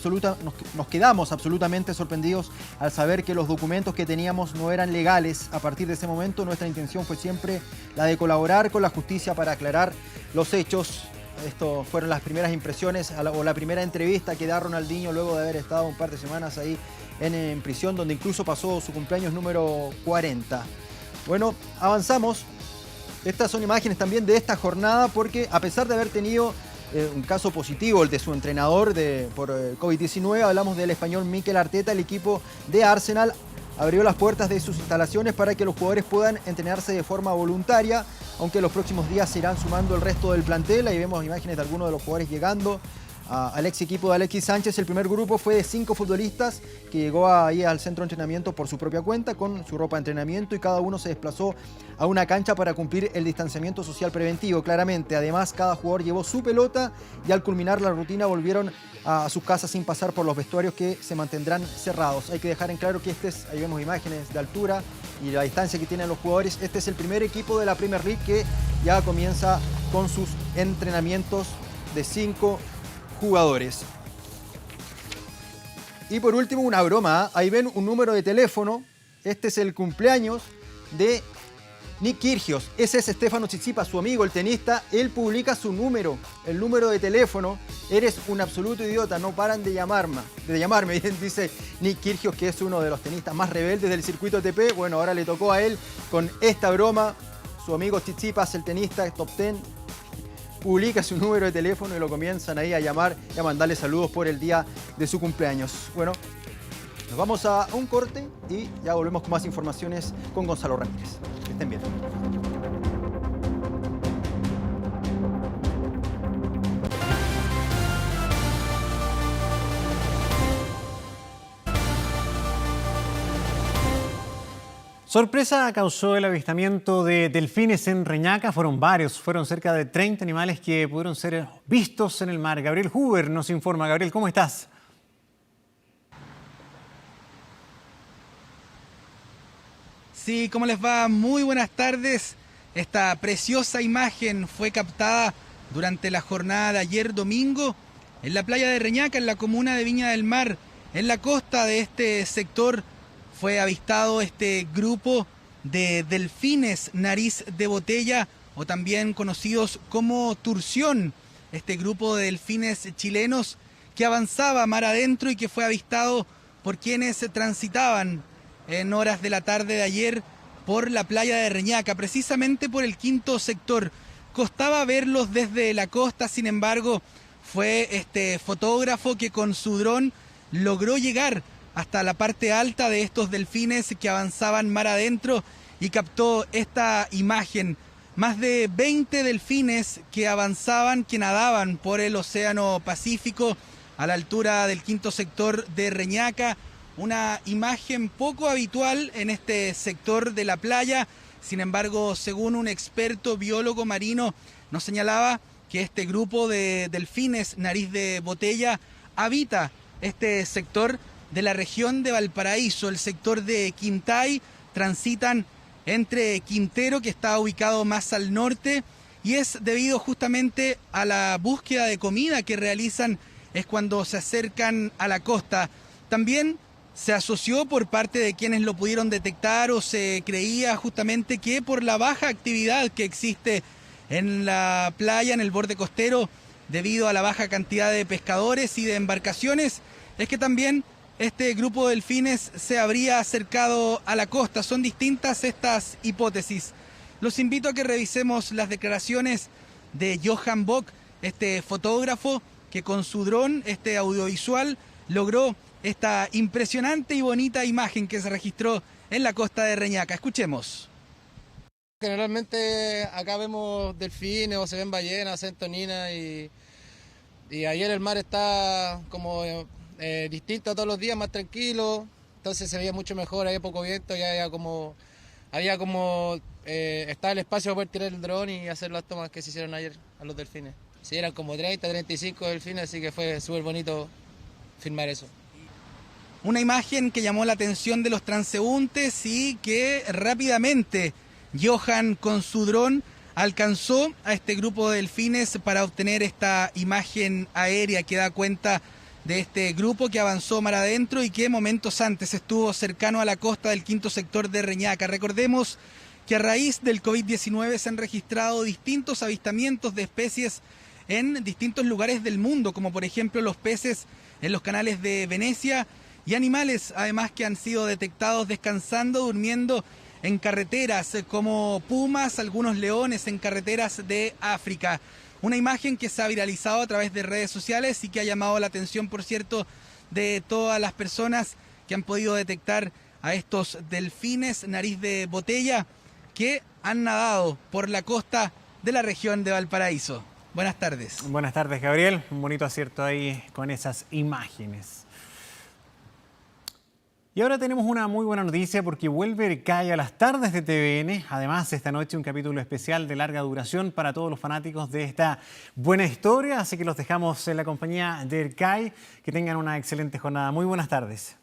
absolutamente sorprendidos al saber que los documentos que teníamos no eran legales. A partir de ese momento, nuestra intención fue siempre la de colaborar con la justicia para aclarar los hechos. Esto fueron las primeras impresiones o la primera entrevista que da Ronaldinho luego de haber estado un par de semanas ahí en prisión, donde incluso pasó su cumpleaños número 40. Bueno, avanzamos. Estas son imágenes también de esta jornada porque a pesar de haber tenido un caso positivo, el de su entrenador por COVID-19, hablamos del español Mikel Arteta, el equipo de Arsenal abrió las puertas de sus instalaciones para que los jugadores puedan entrenarse de forma voluntaria, aunque los próximos días se irán sumando el resto del plantel. Ahí vemos imágenes de algunos de los jugadores llegando al ex equipo de Alexis Sánchez. El primer grupo fue de 5 futbolistas que llegó ahí al centro de entrenamiento por su propia cuenta con su ropa de entrenamiento y cada uno se desplazó a una cancha para cumplir el distanciamiento social preventivo, claramente. Además, cada jugador llevó su pelota y al culminar la rutina volvieron a sus casas sin pasar por los vestuarios que se mantendrán cerrados. Hay que dejar en claro que ahí vemos imágenes de altura y la distancia que tienen los jugadores. Este es el primer equipo de la Premier League que ya comienza con sus entrenamientos de 5 jugadores. Y por último, una broma. Ahí ven un número de teléfono. Este es el cumpleaños de Nick Kyrgios. Ese es Stefano Tsitsipas, su amigo, el tenista. Él publica su número, el número de teléfono. Eres un absoluto idiota, no paran de llamarme. Dice Nick Kyrgios, que es uno de los tenistas más rebeldes del circuito ATP. Bueno, ahora le tocó a él con esta broma. Su amigo Tsitsipas, el tenista top 10, publica su número de teléfono y lo comienzan ahí a llamar y a mandarle saludos por el día de su cumpleaños. Bueno, nos vamos a un corte y ya volvemos con más informaciones con Gonzalo Ramírez. Que estén bien. Sorpresa causó el avistamiento de delfines en Reñaca. Fueron varios, fueron cerca de 30 animales que pudieron ser vistos en el mar. Gabriel Huber nos informa. Gabriel, ¿cómo estás? Sí, ¿cómo les va? Muy buenas tardes. Esta preciosa imagen fue captada durante la jornada de ayer domingo en la playa de Reñaca, en la comuna de Viña del Mar, en la costa de este sector fue avistado este grupo de delfines nariz de botella, o también conocidos como tursión, este grupo de delfines chilenos que avanzaba mar adentro y que fue avistado por quienes transitaban en horas de la tarde de ayer por la playa de Reñaca, precisamente por el quinto sector. Costaba verlos desde la costa, sin embargo, fue este fotógrafo que con su dron logró llegar hasta la parte alta de estos delfines que avanzaban mar adentro y captó esta imagen. Más de 20 delfines que avanzaban, que nadaban por el Océano Pacífico a la altura del quinto sector de Reñaca. Una imagen poco habitual en este sector de la playa. Sin embargo, según un experto biólogo marino, nos señalaba que este grupo de delfines nariz de botella habita este sector de la región de Valparaíso, el sector de Quintay. Transitan entre Quintero, que está ubicado más al norte, y es debido justamente a la búsqueda de comida que realizan, es cuando se acercan a la costa. También se asoció por parte de quienes lo pudieron detectar, o se creía justamente que por la baja actividad que existe en la playa, en el borde costero, debido a la baja cantidad de pescadores y de embarcaciones, es que también este grupo de delfines se habría acercado a la costa. Son distintas estas hipótesis. Los invito a que revisemos las declaraciones de Johan Bock, este fotógrafo que con su dron, este audiovisual, logró esta impresionante y bonita imagen que se registró en la costa de Reñaca. Escuchemos. Generalmente acá vemos delfines o se ven ballenas, se ven toninas y ayer el mar está como distinto a todos los días, más tranquilo, entonces se veía mucho mejor, había poco viento, ya estaba el espacio para poder tirar el dron y hacer las tomas que se hicieron ayer a los delfines. Sí, eran como 30, 35 delfines, así que fue súper bonito filmar eso. Una imagen que llamó la atención de los transeúntes y que rápidamente Johan con su dron alcanzó a este grupo de delfines para obtener esta imagen aérea que da cuenta de este grupo que avanzó mar adentro y que momentos antes estuvo cercano a la costa del quinto sector de Reñaca. Recordemos que a raíz del COVID-19 se han registrado distintos avistamientos de especies en distintos lugares del mundo, como por ejemplo los peces en los canales de Venecia y animales además que han sido detectados descansando, durmiendo en carreteras, como pumas, algunos leones en carreteras de África. Una imagen que se ha viralizado a través de redes sociales y que ha llamado la atención, por cierto, de todas las personas que han podido detectar a estos delfines nariz de botella que han nadado por la costa de la región de Valparaíso. Buenas tardes. Buenas tardes, Gabriel. Un bonito acierto ahí con esas imágenes. Y ahora tenemos una muy buena noticia porque vuelve ERCAI a las tardes de TVN. Además, esta noche un capítulo especial de larga duración para todos los fanáticos de esta buena historia. Así que los dejamos en la compañía de ERCAI. Que tengan una excelente jornada. Muy buenas tardes.